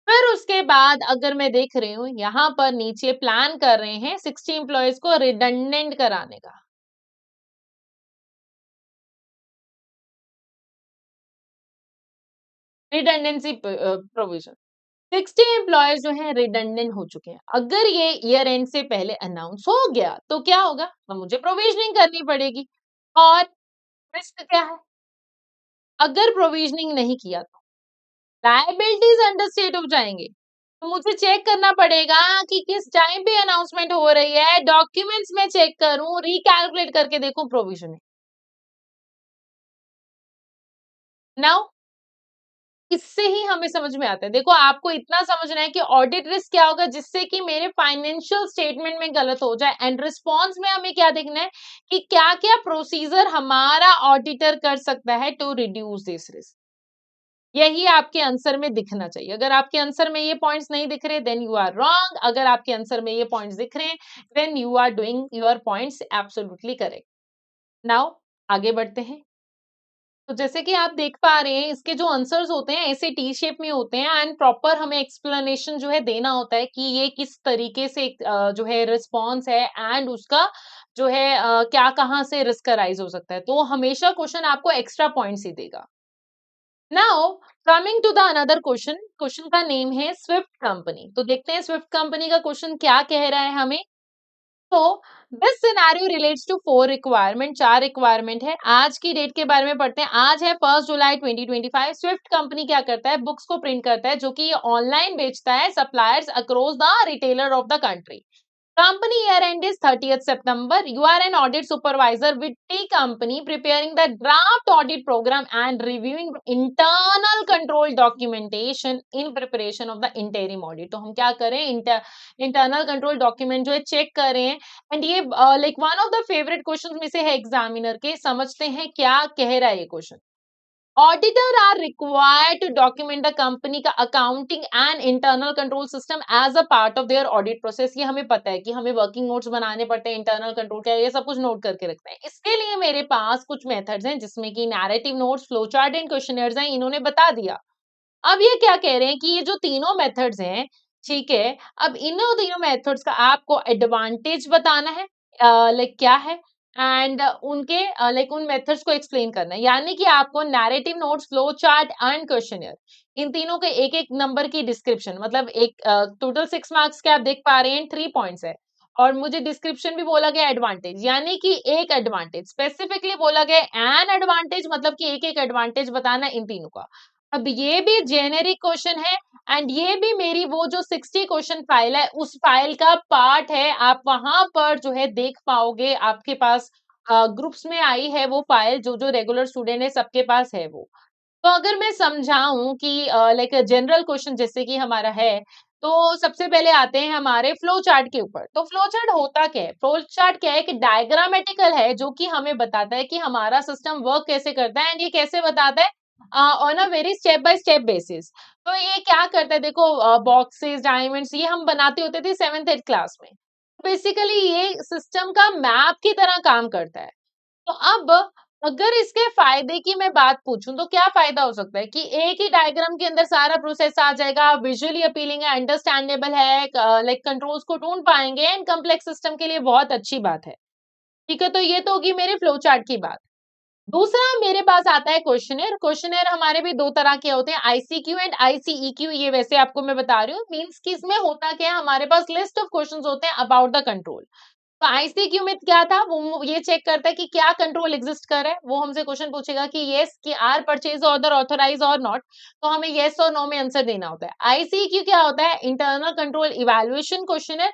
फिर उसके बाद अगर मैं देख रही हूँ यहाँ पर नीचे प्लान कर रहे हैं 60 एम्प्लॉयज को रिडंडेंट कराने का। रिडंडेंसी प्रोविजन, 60 एम्प्लॉयज जो है रिडंडेंट हो चुके हैं। अगर ये ईयर एंड से पहले अनाउंस हो गया तो क्या होगा, तो मुझे प्रोविजनिंग करनी पड़ेगी। और रिस्क क्या है, अगर प्रोविजनिंग नहीं किया तो लायबिलिटीज अंडर स्टेट हो जाएंगे। तो मुझे चेक करना पड़ेगा कि किस टाइम पे अनाउंसमेंट हो रही है, डॉक्यूमेंट्स में चेक करूं, रिकैलकुलेट करके देखूं प्रोविजनिंग। नाउ इससे ही हमें समझ में आता है, देखो आपको इतना समझना है कि ऑडिट रिस्क क्या होगा जिससे कि मेरे फाइनेंशियल स्टेटमेंट में गलत हो जाए, एंड रिस्पॉन्स में हमें क्या देखना है कि क्या क्या प्रोसीजर हमारा ऑडिटर कर सकता है टू रिड्यूस दिस रिस्क। यही आपके आंसर में दिखना चाहिए। अगर आपके आंसर में ये पॉइंट्स नहीं दिख रहे देन यू आर रॉन्ग, अगर आपके आंसर में ये पॉइंट्स दिख रहे हैं then you are doing your points absolutely correct. Now आगे बढ़ते हैं। तो जैसे कि आप देख पा रहे हैं इसके जो आंसर्स होते हैं ऐसे टी शेप में होते हैं, एंड प्रॉपर हमें एक्सप्लेनेशन जो है देना होता है कि ये किस तरीके से जो है रिस्पॉन्स है, एंड उसका जो है क्या कहाँ से रिस्क अराइज हो सकता है, तो हमेशा क्वेश्चन आपको एक्स्ट्रा पॉइंट्स ही देगा। Now coming to the another question, question का नेम है स्विफ्ट कंपनी। तो देखते हैं स्विफ्ट कंपनी का क्वेश्चन क्या कह रहा है हमें। तो this scenario relates to 4 requirement, 4 requirement है। आज की डेट के बारे में पढ़ते हैं। आज है 1 जुलाई 2025। स्विफ्ट कंपनी क्या करता है, बुक्स को प्रिंट करता है जो कि ये ऑनलाइन बेचता है suppliers across the retailer of the country. Company year end is 30th September. You are an audit supervisor with T company preparing the draft audit program and reviewing internal control documentation in preparation of the interim audit. तो हम क्या करें, इंटरनल कंट्रोल डॉक्यूमेंट जो है चेक कर रहे हैं, एंड ये like one of the favourite question में से है एग्जामिनर के। समझते हैं क्या कह रहा है ये question. Auditor are required to document the company का accounting and internal control system as a part of their audit process। ये हमें पता है कि हमें वर्किंग नोट्स बनाने पड़ते हैं, इंटरनल कंट्रोल क्या है ये सब कुछ नोट करके रखते हैं। इसके लिए मेरे पास कुछ मेथड्स हैं जिसमें कि narrative notes, flow chart and questioners हैं, इन्होंने बता दिया। अब ये क्या कह रहे हैं कि ये जो तीनों मेथड्स हैं, ठीक है, अब इन्हों तीनों मेथड्स का आपको एडवांटेज बताना है, लाइक क्या है, एंड उनके लाइक उन मेथड्स को एक्सप्लेन करना है। यानी कि आपको narrative notes, flow chart and questionnaire, इन तीनों के एक एक नंबर की डिस्क्रिप्शन, मतलब एक टोटल 6 मार्क्स के आप देख पा रहे हैं, 3 पॉइंट्स है, और मुझे डिस्क्रिप्शन भी बोला गया एडवांटेज, यानी कि एक एडवांटेज स्पेसिफिकली बोला गया एन एडवांटेज, मतलब कि एक एक एडवांटेज बताना इन तीनों का। अब ये भी जेनेरिक क्वेश्चन है एंड ये भी मेरी वो जो 60 क्वेश्चन फाइल है उस फाइल का पार्ट है। आप वहां पर जो है देख पाओगे, आपके पास ग्रुप्स में आई है वो फाइल, जो जो रेगुलर स्टूडेंट है सबके पास है वो। तो अगर मैं समझाऊं कि लाइक जनरल क्वेश्चन जैसे कि हमारा है, तो सबसे पहले आते हैं हमारे फ्लो चार्ट के ऊपर। तो फ्लो चार्ट होता क्या है? फ्लो चार्ट क्या है कि डायग्रामेटिकल है, जो कि हमें बताता है कि हमारा सिस्टम वर्क कैसे करता है, एंड ये कैसे बताता है on a worry step by step basis. तो ये क्या करता है, देखो बॉक्सेस डायमंड्स ये हम बनाते होते थे 7th 8th क्लास में। बेसिकली ये सिस्टम का मैप की तरह काम करता है। तो अब अगर इसके फायदे की मैं बात पूछूं तो क्या फायदा हो सकता है कि एक ही डायग्राम के अंदर सारा प्रोसेस आ जाएगा, विजुअली अपीलिंग है, अंडरस्टैंडेबल है, लाइक कंट्रोल्स को ढूंढ पाएंगे एंड कम्प्लेक्स सिस्टम के लिए बहुत अच्छी बात है। ठीक है, तो ये तो होगी मेरे फ्लो चार्ट की बात। दूसरा मेरे पास आता है क्वेश्चनर। क्वेश्चनर हमारे भी दो तरह के होते हैं, आईसीक्यू एंड आईसीईक्यू। ये वैसे आपको मैं बता रही हूँ, मीन्स कि इसमें होता क्या है, हमारे पास लिस्ट ऑफ क्वेश्चंस होते हैं अबाउट द कंट्रोल। तो आईसीक्यू में क्या था, वो ये चेक करता है कि क्या कंट्रोल एग्जिस्ट कर रहा है। वो हमसे क्वेश्चन पूछेगा कि यस कि आर परचेज ऑर्डर ऑथराइज और नॉट, तो हमें यस और नो में आंसर देना होता है। आईसीक्यू क्या होता है, इंटरनल कंट्रोल इवैल्यूएशन क्वेश्चन है,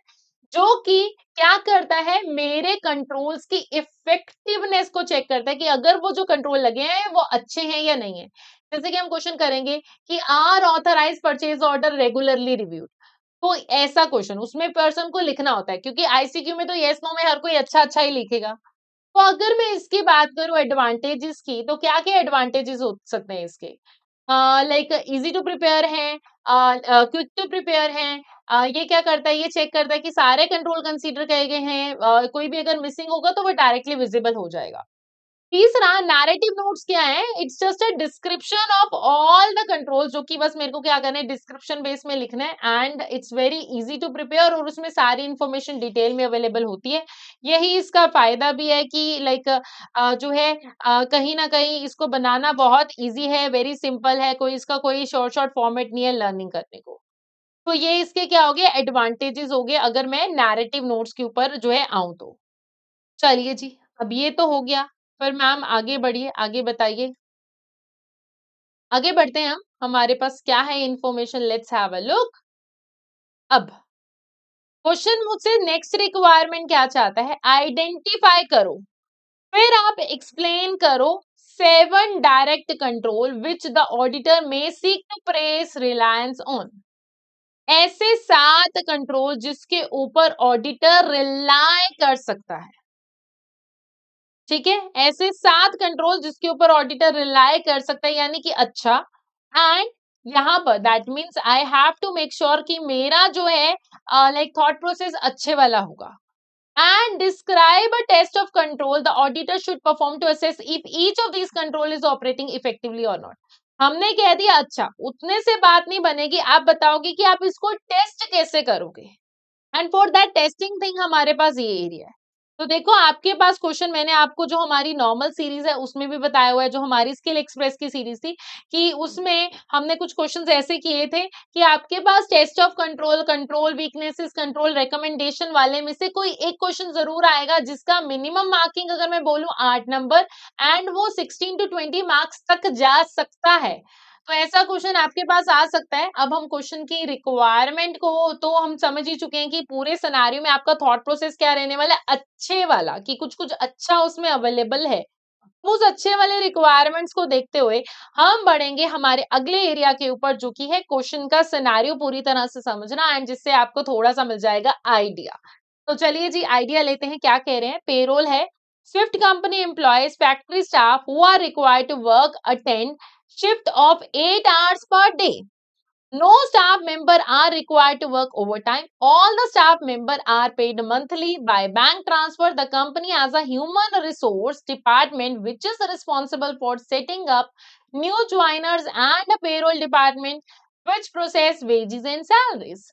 जो कि क्या करता है, मेरे कंट्रोल्स की इफेक्टिवनेस को चेक करता है कि अगर वो जो कंट्रोल लगे हैं वो अच्छे हैं या नहीं है। जैसे कि हम क्वेश्चन करेंगे कि are authorise purchase order regularly reviewed, तो ऐसा क्वेश्चन उसमें पर्सन को लिखना होता है, क्योंकि आईसीक्यू में तो यस नो में हर कोई अच्छा अच्छा ही लिखेगा। तो अगर मैं इसकी बात करूं एडवांटेजेस की, तो क्या क्या एडवांटेजेस हो सकते हैं इसके, लाइक इजी टू प्रिपेयर है, क्विक टू प्रिपेयर है। ये क्या करता है, ये चेक करता है कि सारे कंट्रोल कंसीडर किए गए हैं, कोई भी अगर मिसिंग होगा तो वो डायरेक्टली विजिबल हो जाएगा। तीसरा नैरेटिव नोट्स क्या है, it's just a description of all the control, जो कि बस मेरे को क्या करना है, डिस्क्रिप्शन बेस में लिखना है and it's very easy to prepare, और उसमें सारी इंफॉर्मेशन डिटेल में अवेलेबल होती है। यही इसका फायदा भी है कि लाइक जो है कहीं ना कहीं इसको बनाना बहुत इजी है, वेरी सिंपल है, कोई इसका कोई शॉर्ट शॉर्ट फॉर्मेट नहीं है लर्निंग करने को। तो ये इसके क्या हो गए, एडवांटेजेस हो गए अगर मैं नैरेटिव नोट्स के ऊपर जो है आऊं तो। चलिए जी, अब ये तो हो गया। फिर मैम आगे बढ़िए, आगे बताइए। आगे बढ़ते हैं हम, हमारे पास क्या है information, let's have a look. अब क्वेश्चन मुझसे नेक्स्ट रिक्वायरमेंट क्या चाहता है, आइडेंटिफाई करो, फिर आप एक्सप्लेन करो 7 direct control which the auditor may seek to place reliance on. ऐसे 7 कंट्रोल जिसके ऊपर ऑडिटर रिलाय कर सकता है। ठीक है, ऐसे 7 कंट्रोल जिसके ऊपर ऑडिटर रिलाय कर सकता है, यानी कि अच्छा, एंड यहाँ पर that means I have to make sure कि मेरा जो है लाइक थॉट प्रोसेस अच्छे वाला होगा। And describe a test of control the auditor should perform to assess if each of this control is operating effectively और नॉट। हमने कह दिया अच्छा, उतने से बात नहीं बनेगी, आप बताओगे कि आप इसको टेस्ट कैसे करोगे, and for that testing thing हमारे पास ये एरिया है। तो देखो आपके पास क्वेश्चन, मैंने आपको जो हमारी नॉर्मल सीरीज है उसमें भी बताया हुआ है, जो हमारी स्किल एक्सप्रेस की सीरीज थी, कि उसमें हमने कुछ क्वेश्चंस ऐसे किए थे कि आपके पास test of control, control weaknesses, control recommendation वाले में से कोई एक क्वेश्चन जरूर आएगा जिसका मिनिमम मार्किंग अगर मैं बोलूं 8 नंबर, एंड वो 16 to 20 मार्क्स तक जा सकता है। तो ऐसा क्वेश्चन आपके पास आ सकता है। अब हम क्वेश्चन की रिक्वायरमेंट को तो हम समझ ही चुके हैं कि पूरे सिनेरियो में आपका थॉट प्रोसेस क्या रहने वाला है, अच्छे वाला, कि कुछ कुछ अच्छा उसमें अवेलेबल है। उस अच्छे वाले रिक्वायरमेंट्स को देखते हुए हम बढ़ेंगे हमारे अगले एरिया के ऊपर, जो कि है क्वेश्चन का सिनेरियो पूरी तरह से समझना, एंड जिससे आपको थोड़ा सा मिल जाएगा आइडिया। तो चलिए जी आइडिया लेते हैं, क्या कह रहे हैं, पेरोल है, Swift company employees factory staff who are required to work attend shift of 8 hours per day. No staff member are required to work overtime. All the staff member are paid monthly by bank transfer. The company has a human resource department which is responsible for setting up new joiners and a payroll department which process wages and salaries.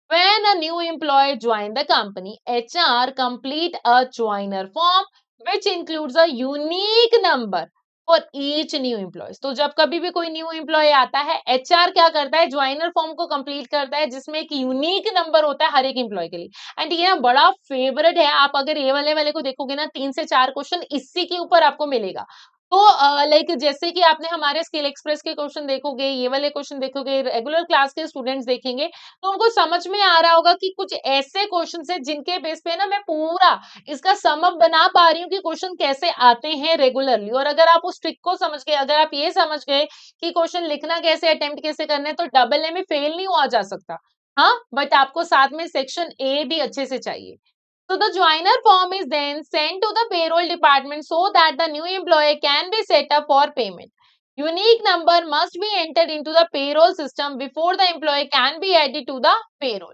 When a new employee join the company, HR complete a joiner form which includes a unique number for each new employees. तो जब कभी भी कोई न्यू एम्प्लॉय आता है, एचआर क्या करता है, ज्वाइनर फॉर्म को कंप्लीट करता है जिसमें एक यूनिक नंबर होता है हर एक एम्प्लॉय के लिए। एंड ये ना बड़ा फेवरेट है, आप अगर ये वाले वाले को देखोगे ना 3 से 4 क्वेश्चन इसी के ऊपर आपको मिलेगा। तो लाइक जैसे कि आपने हमारे स्किल एक्सप्रेस के क्वेश्चन देखोगे, ये वाले क्वेश्चन देखोगे, रेगुलर क्लास के स्टूडेंट्स देखेंगे, तो उनको समझ में आ रहा होगा कि कुछ ऐसे क्वेश्चंस हैं जिनके बेस पे ना मैं पूरा इसका सम अप बना पा रही हूँ कि क्वेश्चन कैसे आते हैं रेगुलरली। और अगर आप उस ट्रिक को समझ गए, अगर आप ये समझ गए कि क्वेश्चन लिखना कैसे, अटेम्प्ट कैसे करना है, तो डबल ए में फेल नहीं हुआ जा सकता। हाँ, बट आपको साथ में सेक्शन ए भी अच्छे से चाहिए। So the joiner form is then sent to the payroll department so that the new employee can be set up for payment. Unique number must be entered into the payroll system before the employee can be added to the payroll.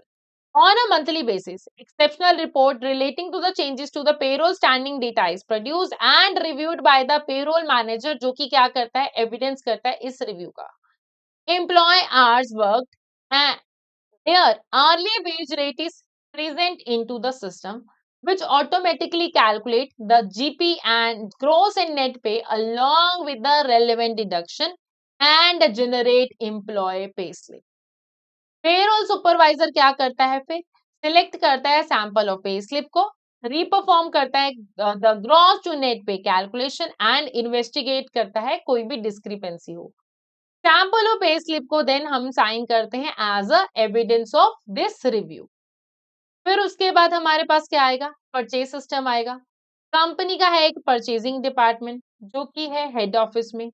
On a monthly basis, exceptional report relating to the changes to the payroll standing data is produced and reviewed by the payroll manager, जो कि क्या करता है, evidence करता है इस review का. Employee hours worked and their hourly wage rate is present into the system, which automatically calculate the GP and gross and net pay along with the relevant deduction and generate employee payslip. Payroll supervisor क्या करता है फिर? सिलेक्ट करता है सैंपल ऑफ पे स्लिप को, रीपरफॉर्म करता है the gross to net pay calculation and investigate करता है कोई भी डिस्क्रिपेंसी हो। सैंपल ऑफ पे स्लिप को देन हम साइन करते हैं as a evidence of this review. फिर उसके बाद हमारे पास क्या आएगा? परचेज सिस्टम आएगा। कंपनी का है एक परचेजिंग डिपार्टमेंट जो कि है हेड ऑफिस में।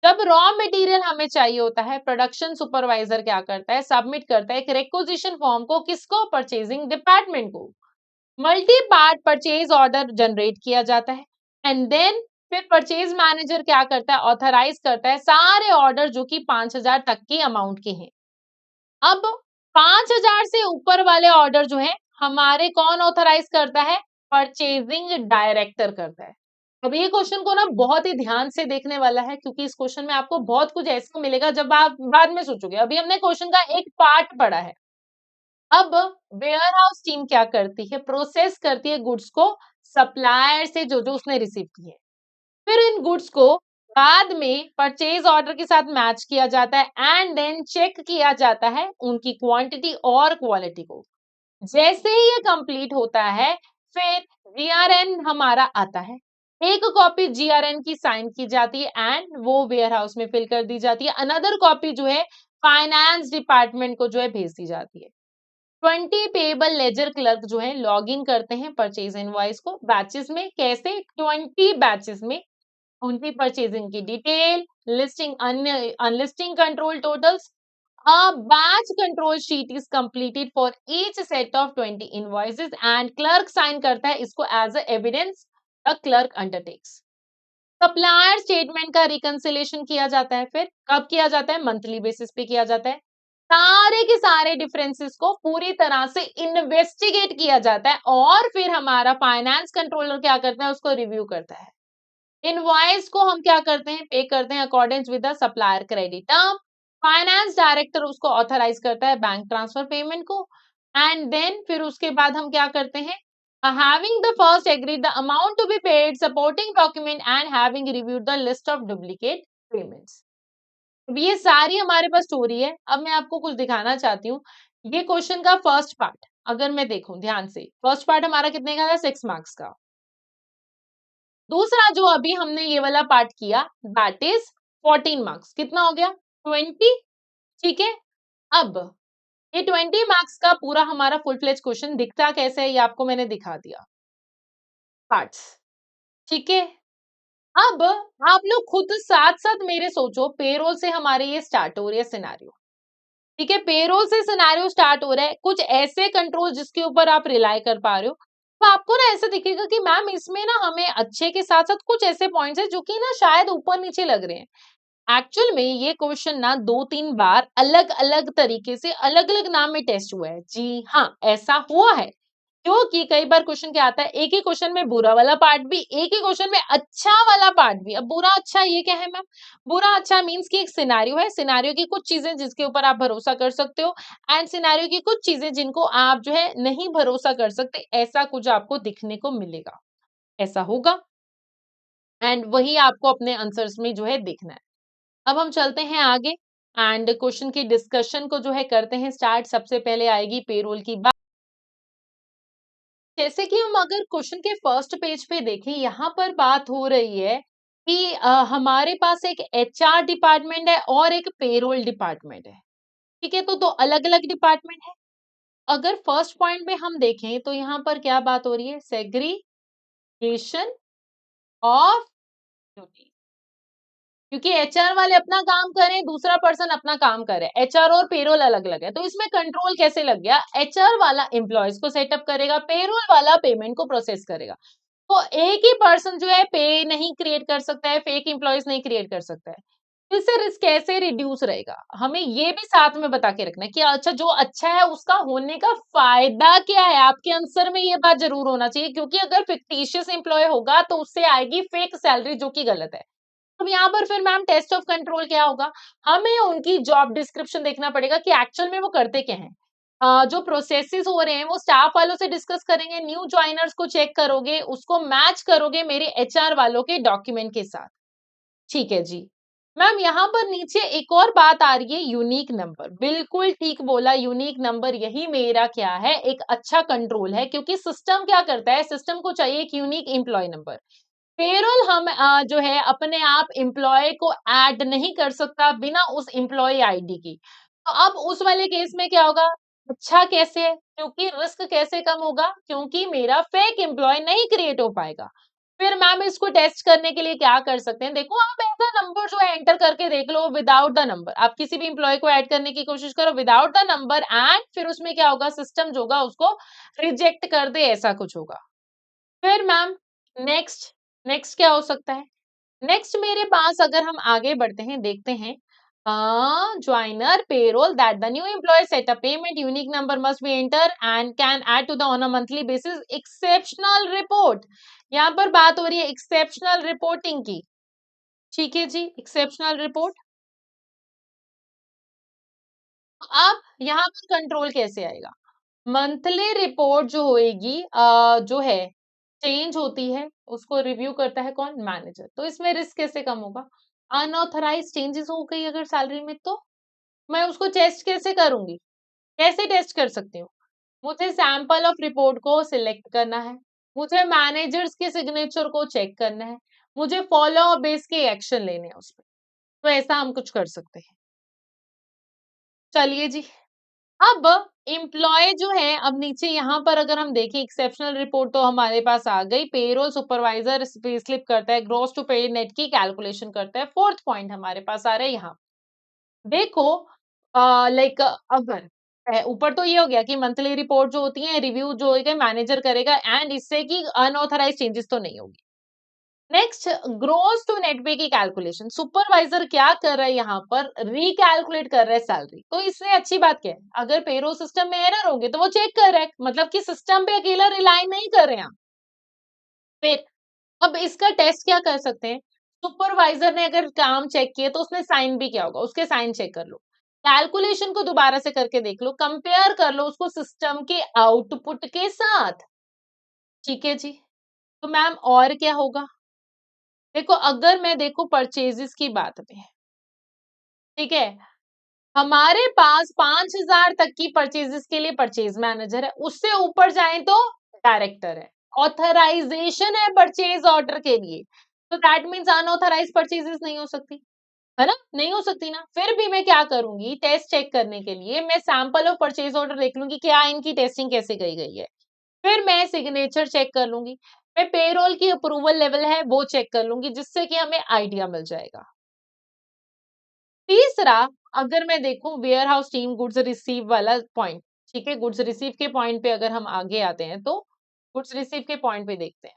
जब रॉ मटेरियल हमें चाहिए होता है, प्रोडक्शन सुपरवाइजर क्या करता है? सबमिट करता है एक रिक्विजिशन फॉर्म को, किसको? परचेजिंग डिपार्टमेंट को। Multi part purchase order generate किया जाता है एंड देन फिर परचेज मैनेजर क्या करता है? ऑथराइज करता है सारे ऑर्डर जो कि 5,000 तक की अमाउंट के हैं। अब 5,000 से ऊपर वाले ऑर्डर जो है हमारे कौन ऑथराइज करता है? परचेजिंग डायरेक्टर करता है। अब ये क्वेश्चन को ना बहुत ही ध्यान से देखने वाला है, क्योंकि इस क्वेश्चन में आपको बहुत कुछ ऐसा मिलेगा जब आप बाद में सोचोगे। अभी हमने क्वेश्चन का एक पार्ट पढ़ा है। अब वेयर हाउस टीम क्या करती है? प्रोसेस करती है गुड्स को सप्लायर से जो जो उसने रिसीव किए। फिर इन गुड्स को बाद में परचेज ऑर्डर के साथ मैच किया जाता है एंड देन चेक किया जाता है उनकी क्वांटिटी और क्वालिटी को। जैसे ही ये कंप्लीट होता है, फिर जीआरएन हमारा आता है। एक कॉपी जीआरएन की साइन की जाती है एंड वो वेयर हाउस में फिल कर दी जाती है। अनदर कॉपी जो है फाइनेंस डिपार्टमेंट को जो है भेज दी जाती है। 20 पेएबल लेजर क्लर्क जो है लॉग इन करते हैं परचेज इनवॉइस को बैचेस में। कैसे? 20 बैचेस में उनकी परचेजिंग की detail, listing, अनलिस्टिंग control totals. A batch control sheet is completed for each set of 20 invoices and clerk sign करता है इसको as a evidence a clerk undertakes. Supplier statement का रिकंसिलेशन किया जाता है। फिर कब किया जाता है? मंथली बेसिस पे किया जाता है। सारे के सारे डिफरेंसेस को पूरी तरह से इन्वेस्टिगेट किया जाता है और फिर हमारा फाइनेंस कंट्रोलर क्या करता है? उसको रिव्यू करता है। इनवॉइस को हम क्या करते हैं? पे करते हैं according with the supplier credit term. Finance director उसको ऑथराइज करता है बैंक ट्रांसफर पेमेंट को एंड देन फिर उसके बाद हम क्या करते हैं? Having the first agreed the amount to be paid, supporting document and having reviewed the list of duplicate payments. अब ये सारी हमारे पास स्टोरी है। अब मैं आपको कुछ दिखाना चाहती हूँ। ये क्वेश्चन का फर्स्ट पार्ट अगर मैं देखूं ध्यान से, फर्स्ट पार्ट हमारा कितने का था? 6 मार्क्स का। दूसरा जो अभी हमने ये वाला पार्ट किया दैट इज 14 मार्क्स। कितना हो गया? 20। ठीक है। अब ये 20 मार्क्स का पूरा हमारा फुल फ्लेज क्वेश्चन दिखता कैसे है ये आपको मैंने दिखा दिया पार्ट्स। ठीक है। अब आप लोग खुद साथ साथ मेरे सोचो, पेरोल से हमारे ये स्टार्ट हो रही है सिनेरियो। ठीक है, पेरोल से सिनेरियो स्टार्ट हो रहा है। कुछ ऐसे कंट्रोल जिसके ऊपर आप रिलाई कर पा रहे हो, तो आपको ना ऐसा दिखेगा कि मैम इसमें ना हमें अच्छे के साथ साथ कुछ ऐसे पॉइंट्स है जो कि ना शायद ऊपर नीचे लग रहे हैं। एक्चुअल में ये क्वेश्चन ना 2-3 बार अलग-अलग तरीके से अलग-अलग नाम में टेस्ट हुआ है। जी हाँ, ऐसा हुआ है। क्योंकि कई बार क्वेश्चन क्या आता है, एक ही क्वेश्चन में बुरा वाला पार्ट भी, एक ही क्वेश्चन में अच्छा वाला पार्ट भी। अब बुरा अच्छा ये क्या है मैम? बुरा अच्छा मीन्स कि एक सिनेरियो है, सिनेरियो की कुछ चीजें जिसके ऊपर आप भरोसा कर सकते हो एंड सिनेरियो की कुछ चीजें जिनको आप जो है नहीं भरोसा कर सकते, ऐसा कुछ आपको दिखने को मिलेगा। ऐसा होगा एंड वही आपको अपने आंसर्स में जो है देखना है। अब हम चलते हैं आगे एंड क्वेश्चन की डिस्कशन को जो है करते हैं स्टार्ट। सबसे पहले आएगी पेरोल की बात। जैसे कि हम अगर क्वेश्चन के फर्स्ट पेज पे देखें, यहाँ पर बात हो रही है कि हमारे पास एक एचआर डिपार्टमेंट है और एक पेरोल डिपार्टमेंट है। ठीक है, तो दो अलग-अलग डिपार्टमेंट है। अगर फर्स्ट पॉइंट में हम देखें तो यहाँ पर क्या बात हो रही है, सेग्रीगेशन ऑफ ड्यूटी। क्योंकि एचआर वाले अपना काम करें, दूसरा पर्सन अपना काम करे, एचआर और पेरोल अलग अलग है, तो इसमें कंट्रोल कैसे लग गया, एचआर वाला एम्प्लॉयज को सेटअप करेगा, पेरोल वाला पेमेंट को प्रोसेस करेगा। तो एक ही पर्सन जो है पे नहीं क्रिएट कर सकता है, फेक एम्प्लॉयज नहीं क्रिएट कर सकता है। तो इससे रिस्क कैसे रिड्यूस रहेगा, हमें ये भी साथ में बता के रखना है कि अच्छा जो अच्छा है उसका होने का फायदा क्या है, आपके आंसर में ये बात जरूर होना चाहिए, क्योंकि अगर फिक्टिशियस एम्प्लॉय होगा तो उससे आएगी फेक सैलरी जो कि गलत है। अब यहाँ पर फिर मैम टेस्ट ऑफ कंट्रोल क्या होगा, हमें उनकी जॉब डिस्क्रिप्शन देखना पड़ेगा कि एक्चुअल में वो करते क्या हैं। जो प्रोसेसेस हो रहे हैं वो स्टाफ वालों से डिस्कस करेंगे, न्यू ज्वाइनर्स को चेक करोगे, उसको मैच करोगे मेरे एचआर वालों के डॉक्यूमेंट के साथ। ठीक है जी। मैम यहाँ पर नीचे एक और बात आ रही है, यूनिक नंबर। बिल्कुल ठीक बोला, यूनिक नंबर यही मेरा क्या है, एक अच्छा कंट्रोल है, क्योंकि सिस्टम क्या करता है, सिस्टम को चाहिए एक यूनिक एम्प्लॉय नंबर। पेरोल हम जो है अपने आप एम्प्लॉय को ऐड नहीं कर सकता बिना उस एम्प्लॉय आईडी की। तो अब उस वाले केस में क्या होगा, अच्छा कैसे है, क्योंकि रिस्क कैसे कम होगा, क्योंकि मेरा फेक एम्प्लॉय नहीं क्रिएट हो पाएगा। फिर मैम इसको टेस्ट करने के लिए क्या कर सकते हैं, देखो आप ऐसा नंबर जो है एंटर करके देख लो विदाउट द नंबर, आप किसी भी एम्प्लॉय को ऐड करने की कोशिश करो विदाउट द नंबर, एंड फिर उसमें क्या होगा, सिस्टम जो होगा उसको रिजेक्ट कर दे, ऐसा कुछ होगा। फिर मैम नेक्स्ट, नेक्स्ट क्या हो सकता है, नेक्स्ट मेरे पास अगर हम आगे बढ़ते हैं देखते हैं, joiner payroll that the new employee set a payment unique number must be enter and can add to the on a monthly basis exceptional report. यहाँ पर बात हो रही है एक्सेप्शनल रिपोर्टिंग की। ठीक है जी, एक्सेप्शनल रिपोर्ट। अब यहाँ पर कंट्रोल कैसे आएगा, मंथली रिपोर्ट जो होएगी जो है चेंज होती है, उसको रिव्यू करता है कौन, मैनेजर। तो इसमें रिस्क कैसे कम होगा, अनऑथराइज चेंजेस हो गई अगर सैलरी में, तो मैं उसको टेस्ट कैसे करूंगी, कैसे टेस्ट कर सकती हूँ, मुझे सैंपल ऑफ रिपोर्ट को सिलेक्ट करना है, मुझे मैनेजर्स के सिग्नेचर को चेक करना है, मुझे फॉलो अप बेस के एक्शन लेने हैं उसपे। तो ऐसा हम कुछ कर सकते हैं। चलिए जी, अब एम्प्लॉय जो है, अब नीचे यहाँ पर अगर हम देखें एक्सेप्शनल रिपोर्ट तो हमारे पास आ गई, पेरोल सुपरवाइजर पे स्लिप करता है, ग्रॉस टू पे नेट की कैलकुलेशन करता है। फोर्थ पॉइंट हमारे पास आ रहा है यहाँ, देखो लाइक अगर ऊपर तो ये हो गया कि मंथली रिपोर्ट जो होती है रिव्यू जो होगा मैनेजर करेगा, एंड इससे कि अनऑथराइज चेंजेस तो नहीं होगी। नेक्स्ट, ग्रोस टू नेट पे की कैलकुलेशन, सुपरवाइजर क्या कर रहा है यहाँ पर, रिकैलकुलेट कर रहा है सैलरी। तो इससे अच्छी बात क्या है, अगर पेरोल सिस्टम में एरर होंगे तो वो चेक कर रहा है, मतलब कि सिस्टम पे अकेला रिलाई नहीं कर रहे हैं हम। फिर अब इसका टेस्ट क्या कर सकते हैं, सुपरवाइजर ने अगर काम चेक किए तो उसने साइन भी किया होगा, उसके साइन चेक कर लो, कैलकुलेशन को दोबारा से करके देख लो, कंपेयर कर लो उसको सिस्टम के आउटपुट के साथ। ठीक है जी, तो मैम और क्या होगा, देखो अगर मैं देखो परचेजेस की बात में, ठीक है, हमारे पास 5,000 तक की परचेजेस के लिए परचेज मैनेजर है, उससे ऊपर जाए तो डायरेक्टर है, ऑथराइजेशन है परचेज ऑर्डर के लिए, तो दैट मीन्स अनऑथराइज परचेजेस नहीं हो सकती, है ना, नहीं हो सकती ना। फिर भी मैं क्या करूंगी, टेस्ट चेक करने के लिए मैं सैंपल ऑफ परचेज ऑर्डर देख लूंगी क्या इनकी टेस्टिंग कैसे गई गई है, फिर मैं सिग्नेचर चेक कर लूंगी, मैं पेरोल की अप्रूवल लेवल है वो चेक कर लूंगी, जिससे कि हमें आइडिया मिल जाएगा। तीसरा, अगर मैं देखूं warehouse team goods receive वाला पॉइंट, ठीक है, गुड्स रिसीव के पॉइंट पे अगर हम आगे आते हैं तो गुड्स रिसीव के पॉइंट पे देखते हैं,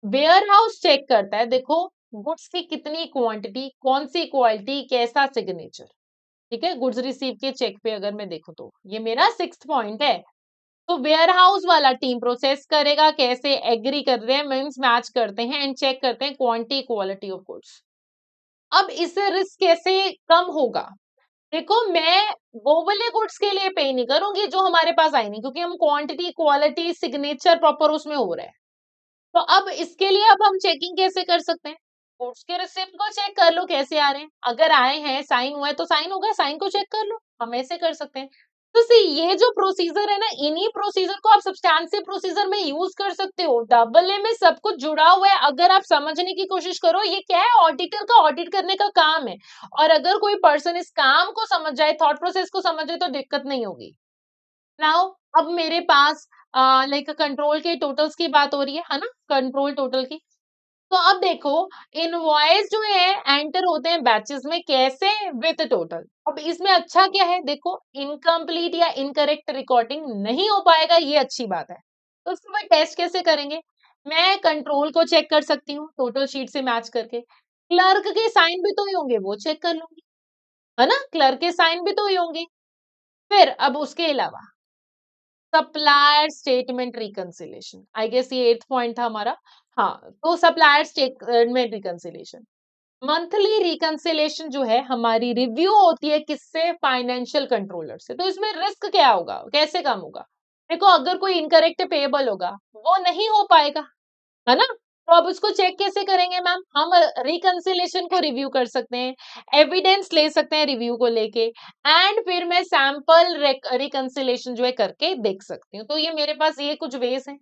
वेयर हाउस चेक करता है, देखो गुड्स की कितनी क्वांटिटी, कौन सी क्वालिटी, कैसा सिग्नेचर। ठीक है, गुड्स रिसीव के चेक पे अगर मैं देखूं तो ये मेरा सिक्स्थ पॉइंट है। तो वेयर हाउस वाला टीम प्रोसेस करेगा, कैसे एग्री कर रहे हैं, मीन्स मैच करते हैं एंड चेक करते हैं क्वांटिटी क्वालिटी ऑफ गुड्स। अब इससे रिस्क कैसे कम होगा, देखो मैं वो वाले गुड्स के लिए पे नहीं करूंगी जो हमारे पास आई नहीं, क्योंकि हम क्वांटिटी क्वालिटी सिग्नेचर प्रॉपर उसमें हो रहा है। तो अब इसके लिए अब हम चेकिंग कैसे कर सकते हैं, गुड्स के रिसिप्ट को चेक कर लो कैसे आ रहे हैं, अगर आए हैं साइन हुआ है तो साइन होगा, साइन को चेक कर लो, हम ऐसे कर सकते हैं। तो सी ये जो प्रोसीजर है ना, इन्हीं प्रोसीजर को आप सब्सटैंसिव प्रोसीजर में यूज कर सकते हो। डबल ए में सब कुछ जुड़ा हुआ है, अगर आप समझने की कोशिश करो, ये क्या है, ऑडिटर का ऑडिट करने का काम है। और अगर कोई पर्सन इस काम को समझ जाए, थॉट प्रोसेस को समझ जाए, तो दिक्कत नहीं होगी। नाउ अब मेरे पास लाइक कंट्रोल के टोटल्स की बात हो रही है ना, कंट्रोल टोटल की। तो अब देखो, इनवॉइस जो है एंटर होते हैं बैचेस में, कैसे, विद टोटल। अब इसमें अच्छा क्या है, देखो इनकम्प्लीट या इनकरेक्ट रिकॉर्डिंग नहीं हो पाएगा, ये अच्छी बात है। तो उसको मैं टेस्ट कैसे करेंगे, मैं कंट्रोल को चेक कर सकती हूँ टोटल शीट से मैच करके। क्लर्क के साइन भी तो ही होंगे, वो चेक कर लूंगी, है ना, क्लर्क के साइन भी तो ही होंगे। फिर अब उसके अलावा supplier statement reconciliation, I guess ये 8th पॉइंट था हमारा। हाँ, तो supplier statement reconciliation, monthly reconciliation जो है हमारी रिव्यू होती है किससे, फाइनेंशियल कंट्रोलर से। तो इसमें रिस्क क्या होगा, कैसे कम होगा, देखो अगर कोई इनकरेक्ट पेएबल होगा, वो नहीं हो पाएगा, है ना। तो अब उसको चेक कैसे करेंगे मैम, हम रिकंसिलिएशन को रिव्यू कर सकते हैं, एविडेंस ले सकते हैं रिव्यू को लेके, एंड फिर मैं सैंपल रिकंसिलिएशन जो है करके देख सकती हूँ। तो ये मेरे पास ये कुछ वेज हैं।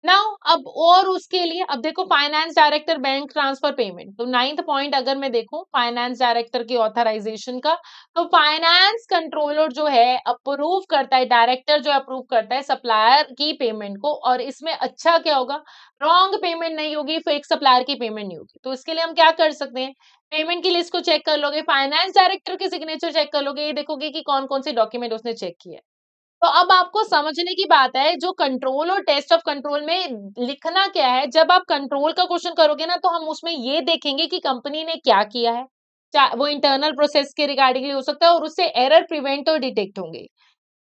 नाउ अब और उसके लिए, अब देखो finance director bank transfer payment, तो 9th पॉइंट अगर मैं देखूं फाइनेंस डायरेक्टर की ऑथराइजेशन का, तो फाइनेंस कंट्रोलर जो है अप्रूव करता है, डायरेक्टर जो अप्रूव करता है सप्लायर की पेमेंट को। और इसमें अच्छा क्या होगा, रॉन्ग पेमेंट नहीं होगी, फेक सप्लायर की पेमेंट नहीं होगी। तो इसके लिए हम क्या कर सकते हैं, पेमेंट की लिस्ट को चेक कर लोगे, फाइनेंस डायरेक्टर की सिग्नेचर चेक कर लोगे, ये देखोगे कि कौन कौन से डॉक्यूमेंट उसने चेक किया है। तो अब आपको समझने की बात है, जो कंट्रोल और टेस्ट ऑफ कंट्रोल में लिखना क्या है। जब आप कंट्रोल का क्वेश्चन करोगे ना, तो हम उसमें ये देखेंगे कि कंपनी ने क्या किया है, वो इंटरनल प्रोसेस के रिगार्डिंग हो सकता है, और उससे एरर प्रिवेंट और डिटेक्ट होंगे।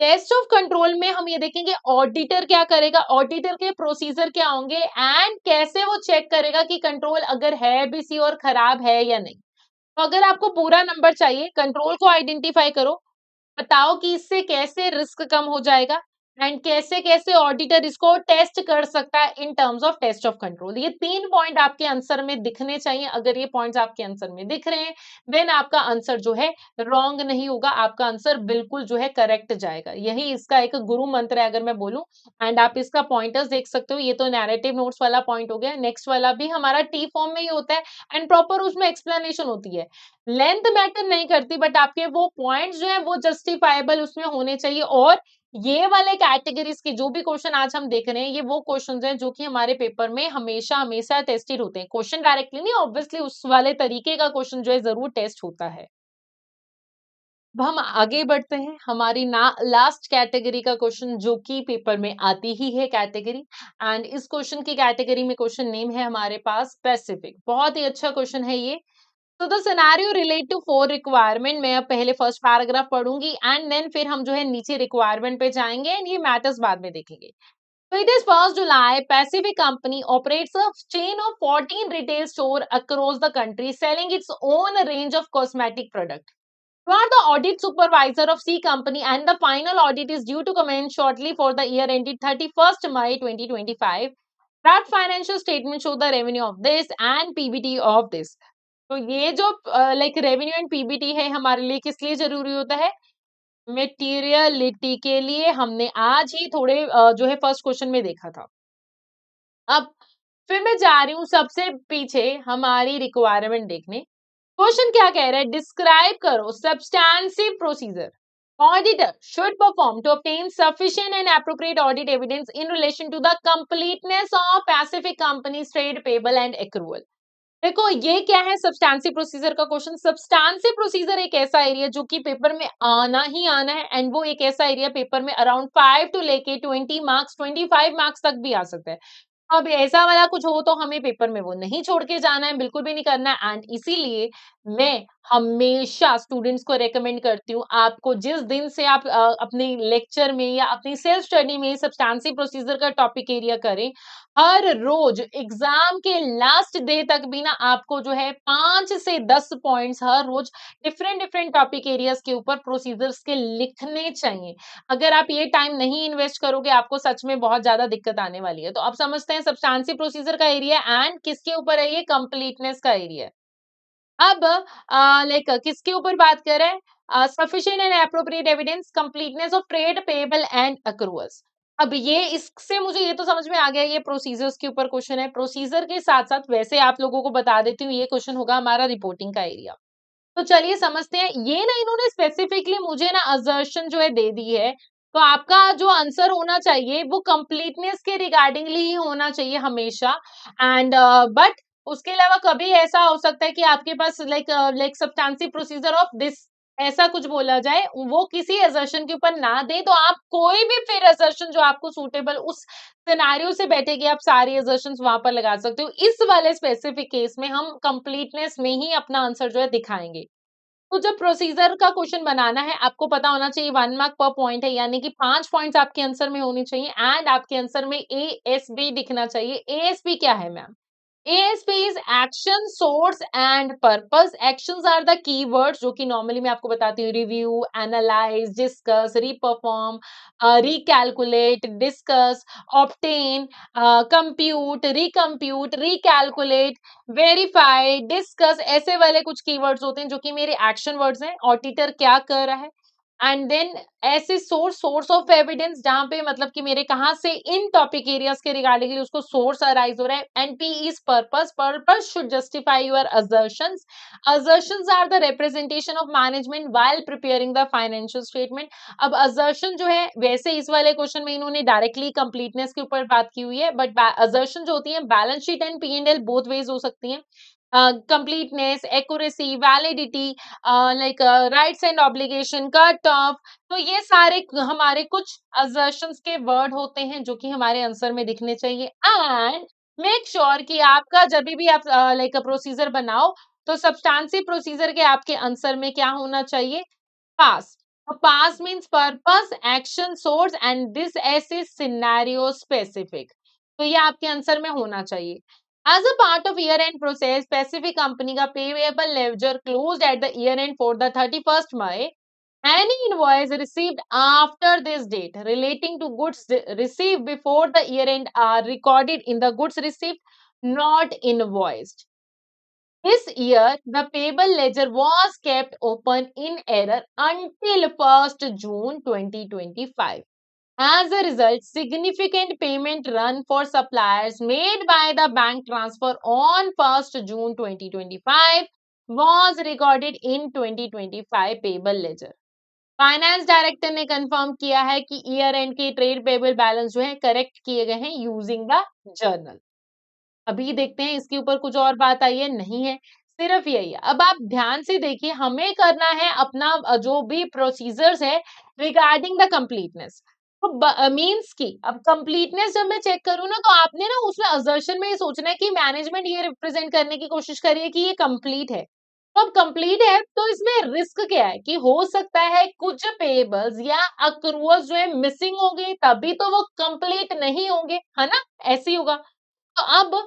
टेस्ट ऑफ कंट्रोल में हम ये देखेंगे ऑडिटर क्या करेगा, ऑडिटर के प्रोसीजर क्या होंगे, एंड कैसे वो चेक करेगा कि कंट्रोल अगर है भी सी और खराब है या नहीं। तो अगर आपको पूरा नंबर चाहिए, कंट्रोल को आइडेंटिफाई करो, बताओ कि इससे कैसे रिस्क कम हो जाएगा, एंड कैसे कैसे ऑडिटर इसको टेस्ट कर सकता है in terms of test of control. ये 3 पॉइंट आपके आंसर में दिखने चाहिए। अगर ये पॉइंट्स आपके आंसर में दिख रहे हैं, देन आपका आंसर जो है रॉन्ग नहीं होगा, आपका आंसर बिल्कुल जो है करेक्ट जाएगा। यही इसका एक गुरु मंत्र है अगर मैं बोलूं। एंड आप इसका पॉइंटर्स देख सकते हो, ये तो नैरेटिव नोट्स वाला पॉइंट हो गया। नेक्स्ट वाला भी हमारा टी फॉर्म में ही होता है, एंड प्रॉपर उसमें एक्सप्लेनेशन होती है। लेंथ मैटर नहीं करती, बट आपके वो पॉइंट्स जो है वो जस्टिफाइबल उसमें होने चाहिए। और ये वाले कैटेगरीज के जो भी क्वेश्चन आज हम देख रहे हैं, ये वो क्वेश्चंस हैं जो कि हमारे पेपर में हमेशा हमेशा टेस्टेड होते हैं। क्वेश्चन डायरेक्टली नहीं, ऑब्वियसली उस वाले तरीके का क्वेश्चन जो है जरूर टेस्ट होता है। अब हम आगे बढ़ते हैं, हमारी ना लास्ट कैटेगरी का क्वेश्चन जो कि पेपर में आती ही है कैटेगरी। एंड इस क्वेश्चन की कैटेगरी में क्वेश्चन नेम है हमारे पास स्पेसिफिक। बहुत ही अच्छा क्वेश्चन है ये। तो the scenario relate to 4 requirement, मैं अब पहले फर्स्ट पैराग्राफ पढ़ूंगी, एंड देन फिर हम जो है नीचे रिक्वायरमेंट पे जाएंगे, एंड ये मैटर्स बाद में देखेंगे। So it is 1st July, Pacific Company operates a chain of 14 retail store across the country selling its own range of cosmetic product. You are the audit supervisor of C Company, and the final audit is due to commence shortly for the year ended 31st May 2025. That financial statement show the revenue of this and PBT of this. तो ये जो लाइक रेवेन्यू एंड पीबीटी है हमारे लिए किस लिए जरूरी होता है, मटेरियलिटी के लिए। हमने आज ही थोड़े जो है फर्स्ट क्वेश्चन में देखा था। अब फिर मैं जा रही हूँ सबसे पीछे हमारी रिक्वायरमेंट देखने। क्वेश्चन क्या कह रहा है, डिस्क्राइब करो substantive procedure auditor should perform to obtain sufficient and appropriate audit evidence in relation to the completeness of Pacific Company's trade payable and accrual। देखो ये क्या है, सब्सटैंसिव प्रोसीजर का क्वेश्चन। सब्सटैंसिव प्रोसीजर एक ऐसा एरिया जो कि पेपर में आना ही आना है, एंड वो एक ऐसा एरिया पेपर में अराउंड 5 टू लेके 20 मार्क्स 25 मार्क्स तक भी आ सकता है। अब ऐसा वाला कुछ हो तो हमें पेपर में वो नहीं छोड़ के जाना है, बिल्कुल भी नहीं करना है। एंड इसीलिए मैं हमेशा स्टूडेंट्स को रेकमेंड करती हूँ, आपको जिस दिन से आप अपने लेक्चर में या अपनी सेल्फ स्टडी में सब्सटैंसिव प्रोसीजर का टॉपिक एरिया करें, हर रोज एग्जाम के लास्ट डे तक भी ना आपको जो है 5 से 10 पॉइंट्स हर रोज डिफरेंट डिफरेंट टॉपिक एरियाज के ऊपर प्रोसीजर्स के लिखने चाहिए। अगर आप ये टाइम नहीं इन्वेस्ट करोगे, आपको सच में बहुत ज्यादा दिक्कत आने वाली है। तो अब समझते हैं सब्सटैंसिव प्रोसीजर का एरिया एंड किसके ऊपर है, ये कंप्लीटनेस का एरिया। अब लाइक किसके ऊपर बात कर रहे हैं, sufficient and appropriate evidence, completeness of trade payable and accruals. अब ये इससे मुझे ये तो समझ में आ गया, ये प्रोसीजर्स के ऊपर क्वेश्चन है। प्रोसीजर के साथ साथ वैसे आप लोगों को बता देती हूँ, ये क्वेश्चन होगा हमारा रिपोर्टिंग का एरिया। तो चलिए समझते हैं। ये ना इन्होंने स्पेसिफिकली मुझे ना असर्शन जो है दे दी है, तो आपका जो आंसर होना चाहिए वो कंप्लीटनेस के रिगार्डिंगली ही होना चाहिए हमेशा। एंड बट उसके अलावा कभी ऐसा हो सकता है कि आपके पास like substantive procedure of this ऐसा कुछ बोला जाए, वो किसी असर्शन के ऊपर ना दे, तो आप कोई भी फिर असर्शन जो आपको सूटेबल उस सिनेरियो से बैठेगी, आप सारी असर्शंस वहां पर लगा सकते हो। इस वाले स्पेसिफिक केस में हम कंप्लीटनेस में ही अपना आंसर जो है दिखाएंगे। तो जब प्रोसीजर का क्वेश्चन बनाना है, आपको पता होना चाहिए 1 मार्क पर पॉइंट है, यानी कि 5 पॉइंट्स आपके आंसर में होने चाहिए एंड आपके आंसर में एएसबी दिखना चाहिए। एएसबी क्या है ma'am? ASP is action, source and purpose. Actions are the keywords जो कि normally मैं आपको बताती हूँ, review, analyze, discuss, reperform, recalculate, discuss, obtain, compute, recompute, recalculate, verify, discuss, ऐसे वाले कुछ keywords होते हैं जो कि मेरे action words हैं। ऑडिटर क्या कर रहा है, एंड देन ऐसे सोर्स ऑफ एविडेंस जहां पे मतलब कि मेरे कहां से इन टॉपिक एरियाज के रिगार्डिंगली उसको सोर्स अराइज हो रहा है। And P is purpose, purpose should justify your assertions. Assertions are the representation of management while preparing the financial statement. अब असर्शन जो है, वैसे इस वाले क्वेश्चन में इन्होंने डायरेक्टली कंप्लीटनेस के ऊपर बात की हुई है, बट असर्शन जो होती है balance sheet and P and L both ways हो सकती है। Completeness, accuracy, validity, like rights and obligation, cut off, तो ये सारे हमारे कुछ assertions के वर्ड होते हैं जो कि हमारे आंसर में दिखने चाहिए। एंड मेक श्योर कि आपका जब भी आप लाइक प्रोसीजर बनाओ, तो सब्सटेंसिव प्रोसीजर के आपके आंसर में क्या होना चाहिए? PASS. PASS means purpose, action, source and this S is scenario specific. तो ये आपके आंसर में होना चाहिए। As a part of year-end process, specific company का payable ledger closed at the year-end for the 31st May. Any invoice received after this date relating to goods received before the year-end are recorded in the goods received, not invoiced. This year, the payable ledger was kept open in error until 1st June 2025. As a result, significant payment run for suppliers made by the bank transfer on 1st June 2025 was recorded in 2025 payable ledger. Finance director ने कंफर्म किया है कि ईयर एंड के ट्रेड पेबल बैलेंस जो है करेक्ट किए गए हैं यूजिंग द जर्नल। अभी देखते हैं इसके ऊपर कुछ और बात आई है, नहीं है, सिर्फ यही है। अब आप ध्यान से देखिए, हमें करना है अपना जो भी प्रोसीजर्स है रिगार्डिंग द कंप्लीटनेस। तो मींस की अब कंप्लीटनेस जब मैं चेक करूँ ना, तो आपने ना उसमें असर्शन में ये सोचना है कि मैनेजमेंट ये रिप्रेजेंट करने की कोशिश कर रही है कि ये कंप्लीट है। तो अब कंप्लीट है तो इसमें रिस्क क्या है कि हो सकता है कुछ पेएबल्स या अक्रूअल्स जो है मिसिंग होंगे, तभी तो वो कंप्लीट नहीं होंगे, है ना? ऐसे ही होगा। तो अब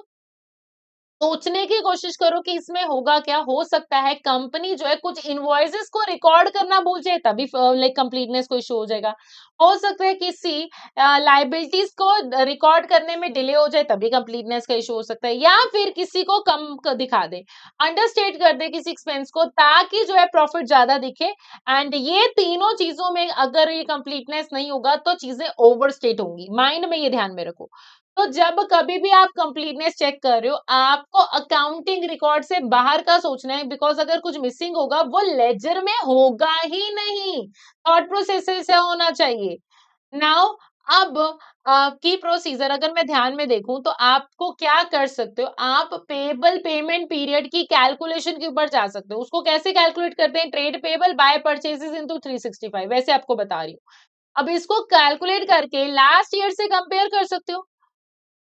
सोचने की कोशिश करो कि इसमें होगा क्या। हो सकता है कंपनी जो है कुछ इनवॉइसेस को रिकॉर्ड करना भूल जाए, तभी लाइक कंप्लीटनेस को इशू हो जाएगा। हो सकता है किसी लाइबिलिटीज को रिकॉर्ड करने में डिले हो जाए, तभी कंप्लीटनेस का इशू हो सकता है। या फिर किसी को दिखा दे, अंडरस्टेट कर दे किसी एक्सपेंस को, ताकि जो है प्रॉफिट ज्यादा दिखे। एंड ये तीनों चीजों में अगर ये कंप्लीटनेस नहीं होगा तो चीजें ओवरस्टेट होंगी। माइंड में ये ध्यान में रखो। तो जब कभी भी आप कंप्लीटनेस चेक कर रहे हो, आपको अकाउंटिंग रिकॉर्ड से बाहर का सोचना है, बिकॉज अगर कुछ मिसिंग होगा वो लेजर में होगा ही नहीं, थॉट प्रोसेस से होना चाहिए। नाउ अब की प्रोसीजर अगर मैं ध्यान में देखूं, तो आपको क्या कर सकते हो, आप पेबल पेमेंट पीरियड की कैलकुलेशन के ऊपर जा सकते हो। उसको कैसे कैलकुलेट करते हैं? Trade payable by purchases into 365, वैसे आपको बता रही हूँ। अब इसको कैलकुलेट करके लास्ट ईयर से कंपेयर कर सकते हो।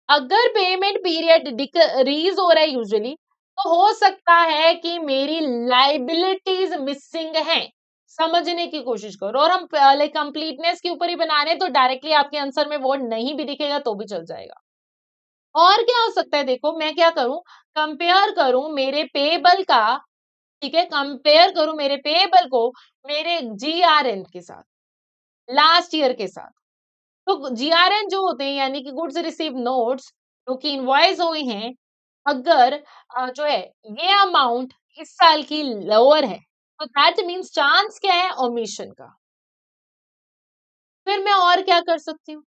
अगर पेमेंट पीरियड डिक्रीज हो रहा है यूजुअली, तो हो सकता है कि मेरी लाइबिलिटीज मिसिंग हैं। समझने की कोशिश करो। और हम लाइक कंप्लीटनेस के ऊपर ही बना रहे हैं, तो डायरेक्टली आपके आंसर में वो नहीं भी दिखेगा तो भी चल जाएगा। और क्या हो सकता है, देखो मैं क्या करूं, कंपेयर करूं मेरे पेबल का, ठीक है, कंपेयर करूं मेरे पेबल को मेरे जीआरएन के साथ, लास्ट ईयर के साथ। तो जीआरएन जो होते हैं, यानी कि गुड्स रिसीव नोट्स, जो कि इनवॉइस हुए हैं, अगर जो है ये अमाउंट इस साल की लोअर है, तो दैट मीन्स चांस क्या है? ओमिशन का। फिर मैं और क्या कर सकती हूँ?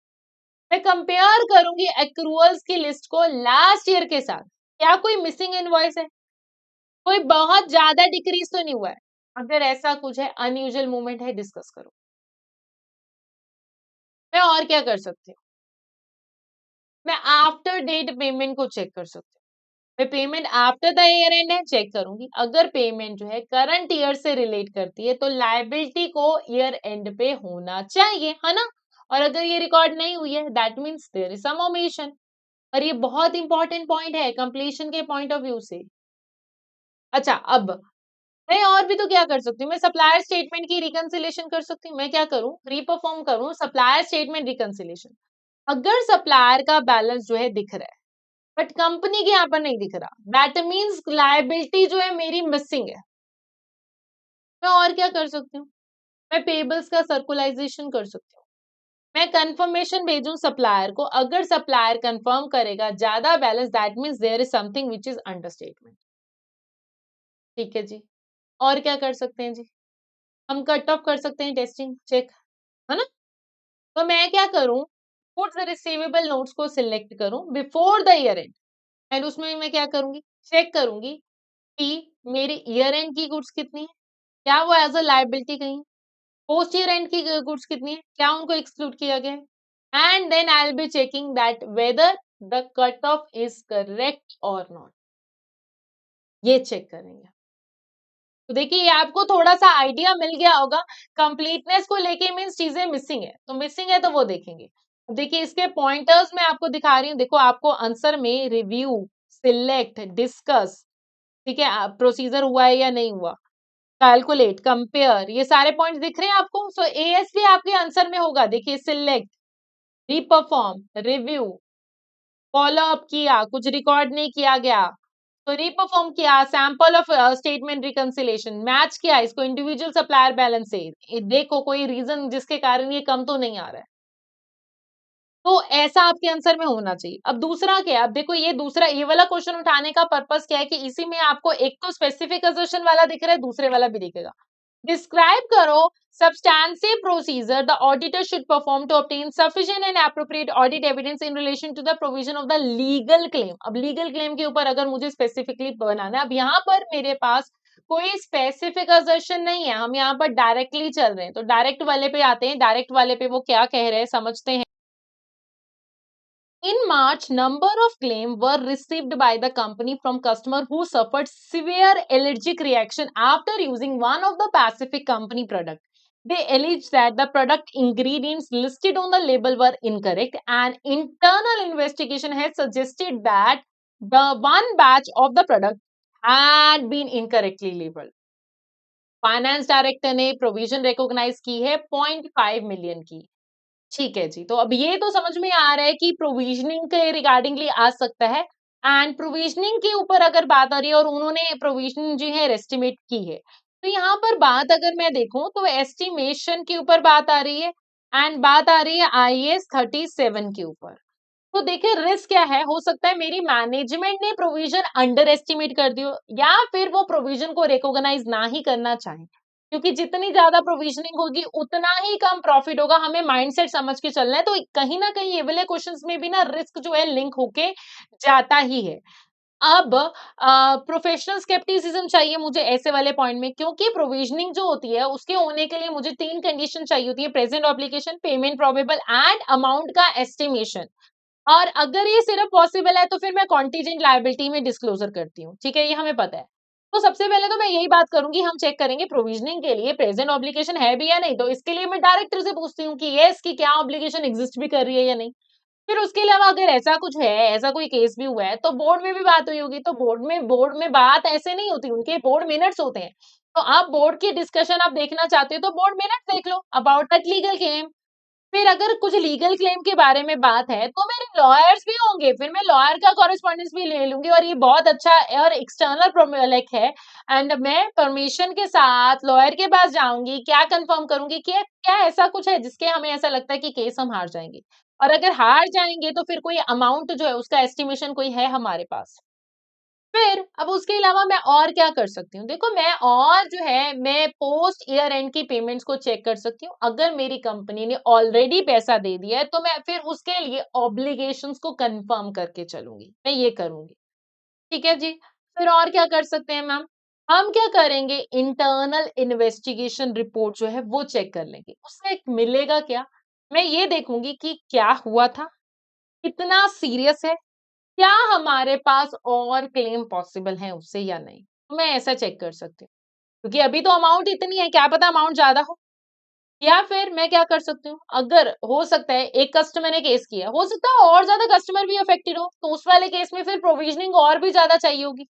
मैं कंपेयर करूंगी एक्रूअल्स की लिस्ट को लास्ट ईयर के साथ। क्या कोई मिसिंग इनवॉइस है? कोई बहुत ज्यादा डिक्रीज तो नहीं हुआ है? अगर ऐसा कुछ है, अनयूजुअल मूवमेंट है, डिस्कस करो। मैं और क्या कर सकती हूँ? मैं आफ्टर डेट पेमेंट को चेक कर सकती हूँ। मैं payment after the year and है चेक करूंगी। अगर पेमेंट जो है करंट ईयर से रिलेट करती है तो लायबिलिटी को ईयर एंड पे होना चाहिए, है ना? और अगर ये रिकॉर्ड नहीं हुई है that means there is some omission. और ये बहुत इंपॉर्टेंट पॉइंट है कंप्लीशन के पॉइंट ऑफ व्यू से। अच्छा, अब मैं और भी तो क्या कर सकती हूँ? मैं सप्लायर स्टेटमेंट की रिकंसिलेशन कर सकती हूँ। मैं क्या करूँ? रीपरफॉर्म करूँ सप्लायर स्टेटमेंट रिकंसिलेशन। अगर सप्लायर का बैलेंस जो है दिख रहा है बट कंपनी के यहाँ पर नहीं दिख रहा, दैट मीन्स लायबिलिटी जो है मेरी मिसिंग है। मैं और क्या कर सकती हूँ? मैं पेबल्स का सर्कुलाइजेशन कर सकती हूँ। मैं कंफर्मेशन भेजूं सप्लायर को, अगर सप्लायर कंफर्म करेगा ज्यादा balance that means there is something which is understatement. ठीक है जी। और क्या कर सकते हैं जी? हम कट ऑफ कर सकते हैं टेस्टिंग चेक, है ना? तो मैं क्या करूं? गुड्स रिसीवेबल नोट्स को सिलेक्ट करूं before the year and and उसमें मैं क्या करूंगी? चेक करूंगी कि मेरी ईयर एंड की गुड्स कितनी है, क्या वो एज अ लायबिलिटी कहीं? पोस्ट ईयर एंड की गुड्स कितनी है, क्या उनको एक्सक्लूड किया गया है? And then I will be checking that whether the cut off is correct और नॉट। ये चेक करेंगे। तो देखिए ये आपको थोड़ा सा आइडिया मिल गया होगा। कंप्लीटनेस को लेके मीन्स चीजें मिसिंग है, तो मिसिंग है तो वो देखेंगे। अब देखिए इसके पॉइंटर्स मैं आपको दिखा रही हूँ। देखो आपको आंसर में रिव्यू, सिलेक्ट, डिस्कस, ठीक है, प्रोसीजर हुआ है या नहीं हुआ, कैलकुलेट, कंपेयर, ये सारे पॉइंट्स दिख रहे हैं आपको। सो एएस भी आपके आंसर में होगा। देखिए सिलेक्ट, रीपरफॉर्म, रिव्यू, फॉलो अप किया, कुछ रिकॉर्ड नहीं किया गया तो रीपरफॉर्म किया, sample of statement reconciliation, match किया इसको इंडिविजुअल सप्लायर बैलेंस से, देखो कोई रीजन जिसके कारण ये कम तो नहीं आ रहा है। तो ऐसा आपके आंसर में होना चाहिए। अब दूसरा क्या है? अब देखो ये दूसरा, ये वाला क्वेश्चन उठाने का पर्पस क्या है कि इसी में आपको एक तो स्पेसिफिक असर्शन वाला दिख रहा है, दूसरे वाला भी दिखेगा। डिस्क्राइब करो substantive procedure the auditor should perform to obtain sufficient and appropriate audit evidence in relation to the provision of the legal claim। अब legal claim के ऊपर अगर मुझे स्पेसिफिकली बनाना है, अब यहाँ पर मेरे पास कोई स्पेसिफिक असर्शन नहीं है, हम यहाँ पर डायरेक्टली चल रहे हैं। तो डायरेक्ट वाले पे आते हैं। डायरेक्ट वाले पे वो क्या कह रहे हैं समझते हैं। In March, number of claims were received by the company from customer who suffered severe allergic reaction after using one of the Pacific company product. They alleged that the product ingredients listed on the label were incorrect, and internal investigation has suggested that the one batch of the product had been incorrectly labeled. Finance director ने प्रोविजन रिकॉग्नाइज की है 0.5 मिलियन की। ठीक है जी। तो अब ये तो समझ में आ रहा है कि प्रोविजनिंग के रिगार्डिंगली आ सकता है। एंड प्रोविजनिंग के ऊपर अगर बात आ रही है और उन्होंने प्रोविजनिंग जो है एस्टिमेट की है, तो यहाँ पर बात अगर मैं देखूं तो एस्टिमेशन के ऊपर बात आ रही है एंड बात आ रही है IAS 37 के ऊपर। तो देखिए रिस्क क्या है, हो सकता है मेरी मैनेजमेंट ने प्रोविजन अंडर एस्टिमेट कर दियो या फिर वो प्रोविजन को रिकॉग्नाइज ना ही करना चाहे, क्योंकि जितनी ज्यादा प्रोविजनिंग होगी उतना ही कम प्रॉफिट होगा। हमें माइंडसेट समझ के चलना है। तो कहीं ना कहीं ये वाले क्वेश्चंस में भी ना रिस्क जो है लिंक होके जाता ही है। अब प्रोफेशनल स्केप्टिसिज्म चाहिए मुझे ऐसे वाले पॉइंट में, क्योंकि प्रोविजनिंग जो होती है उसके होने के लिए मुझे 3 कंडीशन चाहिए होती है: present obligation, payment probable and amount का एस्टिमेशन। और अगर ये सिर्फ पॉसिबल है तो फिर मैं कॉन्टीजेंट लायबिलिटी में डिस्क्लोजर करती हूँ। ठीक है, ये हमें पता है। तो सबसे पहले तो मैं यही बात करूंगी, हम चेक करेंगे प्रोविजनिंग के लिए प्रेजेंट ऑब्लिगेशन है भी या नहीं। तो इसके लिए मैं डायरेक्टर से पूछती हूँ कि यस की क्या ऑब्लिगेशन एग्जिस्ट भी कर रही है या नहीं। फिर उसके अलावा अगर ऐसा कुछ है, ऐसा कोई केस भी हुआ है तो बोर्ड में भी बात हुई होगी। तो बोर्ड में बात ऐसे नहीं होती, उनके बोर्ड मिनट्स होते हैं। तो आप बोर्ड की डिस्कशन आप देखना चाहते हो तो बोर्ड मिनट्स देख लो अबाउट दैट लीगल क्लेम। फिर अगर कुछ लीगल क्लेम के बारे में बात है तो मेरे लॉयर्स भी होंगे, फिर मैं लॉयर का कॉरेस्पॉन्डेंस भी ले लूंगी। और ये बहुत अच्छा और एक्सटर्नल लाइक है। एंड मैं परमिशन के साथ लॉयर के पास जाऊंगी, क्या कंफर्म करूंगी कि क्या ऐसा कुछ है जिसके हमें ऐसा लगता है कि केस हम हार जाएंगे। और अगर हार जाएंगे तो फिर कोई अमाउंट जो है उसका एस्टिमेशन कोई है हमारे पास। फिर अब उसके अलावा मैं और क्या कर सकती हूँ? देखो मैं और जो है मैं पोस्ट ईयर एंड की पेमेंट्स को चेक कर सकती हूँ। अगर मेरी कंपनी ने ऑलरेडी पैसा दे दिया है तो मैं फिर उसके लिए ऑब्लिगेशंस को कंफर्म करके चलूंगी, मैं ये करूंगी। ठीक है जी। फिर और क्या कर सकते हैं मैम? हम क्या करेंगे, इंटरनल इन्वेस्टिगेशन रिपोर्ट जो है वो चेक कर लेंगे। उससे एक मिलेगा क्या? मैं ये देखूंगी कि क्या हुआ था, कितना सीरियस है, क्या हमारे पास और क्लेम पॉसिबल है उससे या नहीं। तो मैं ऐसा चेक कर सकती हूँ, क्योंकि अभी तो अमाउंट इतनी है, क्या पता अमाउंट ज्यादा हो। या फिर मैं क्या कर सकती हूँ, अगर हो सकता है एक कस्टमर ने केस किया, हो सकता है और ज्यादा कस्टमर भी अफेक्टेड हो, तो उस वाले केस में फिर प्रोविजनिंग और भी ज्यादा चाहिए होगी।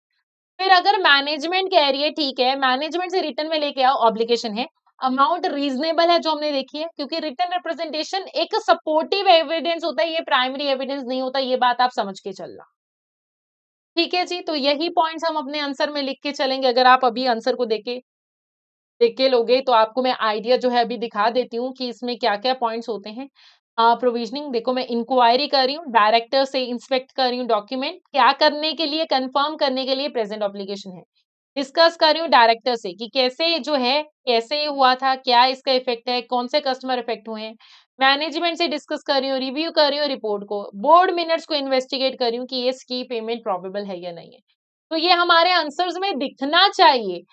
फिर अगर मैनेजमेंट कह रही है ठीक है, मैनेजमेंट से रिटर्न में लेके आओ, ऑब्लिगेशन है, अमाउंट रीजनेबल है जो हमने देखी है, क्योंकि रिटर्न रिप्रेजेंटेशन एक सपोर्टिव एविडेंस होता है, ये प्राइमरी एविडेंस नहीं होता, ये बात आप समझ के चलना। ठीक है जी, तो यही पॉइंट्स हम अपने आंसर में लिख के चलेंगे। अगर आप अभी आंसर को देख के लोगे तो आपको मैं आइडिया जो है अभी दिखा देती हूँ कि इसमें क्या-क्या पॉइंट्स होते हैं। प्रोविजनिंग देखो मैं इंक्वायरी कर रही हूँ, डायरेक्टर से इंस्पेक्ट कर रही हूँ डॉक्यूमेंट, क्या करने के लिए, कंफर्म करने के लिए प्रेजेंट ऑब्लिगेशन है। डिस्कस कर रही हूँ डायरेक्टर से कि कैसे जो है, कैसे ये हुआ था, क्या इसका इफेक्ट है, कौन से कस्टमर इफेक्ट हुए हैं। मैनेजमेंट से डिस्कस कर रही हूँ, रिव्यू कर रही हूँ रिपोर्ट को, बोर्ड मिनट्स को इन्वेस्टिगेट कर रही हूँ कि ये इसकी पेमेंट प्रोबेबल है या नहीं है। तो ये हमारे आंसर्स में दिखना चाहिए।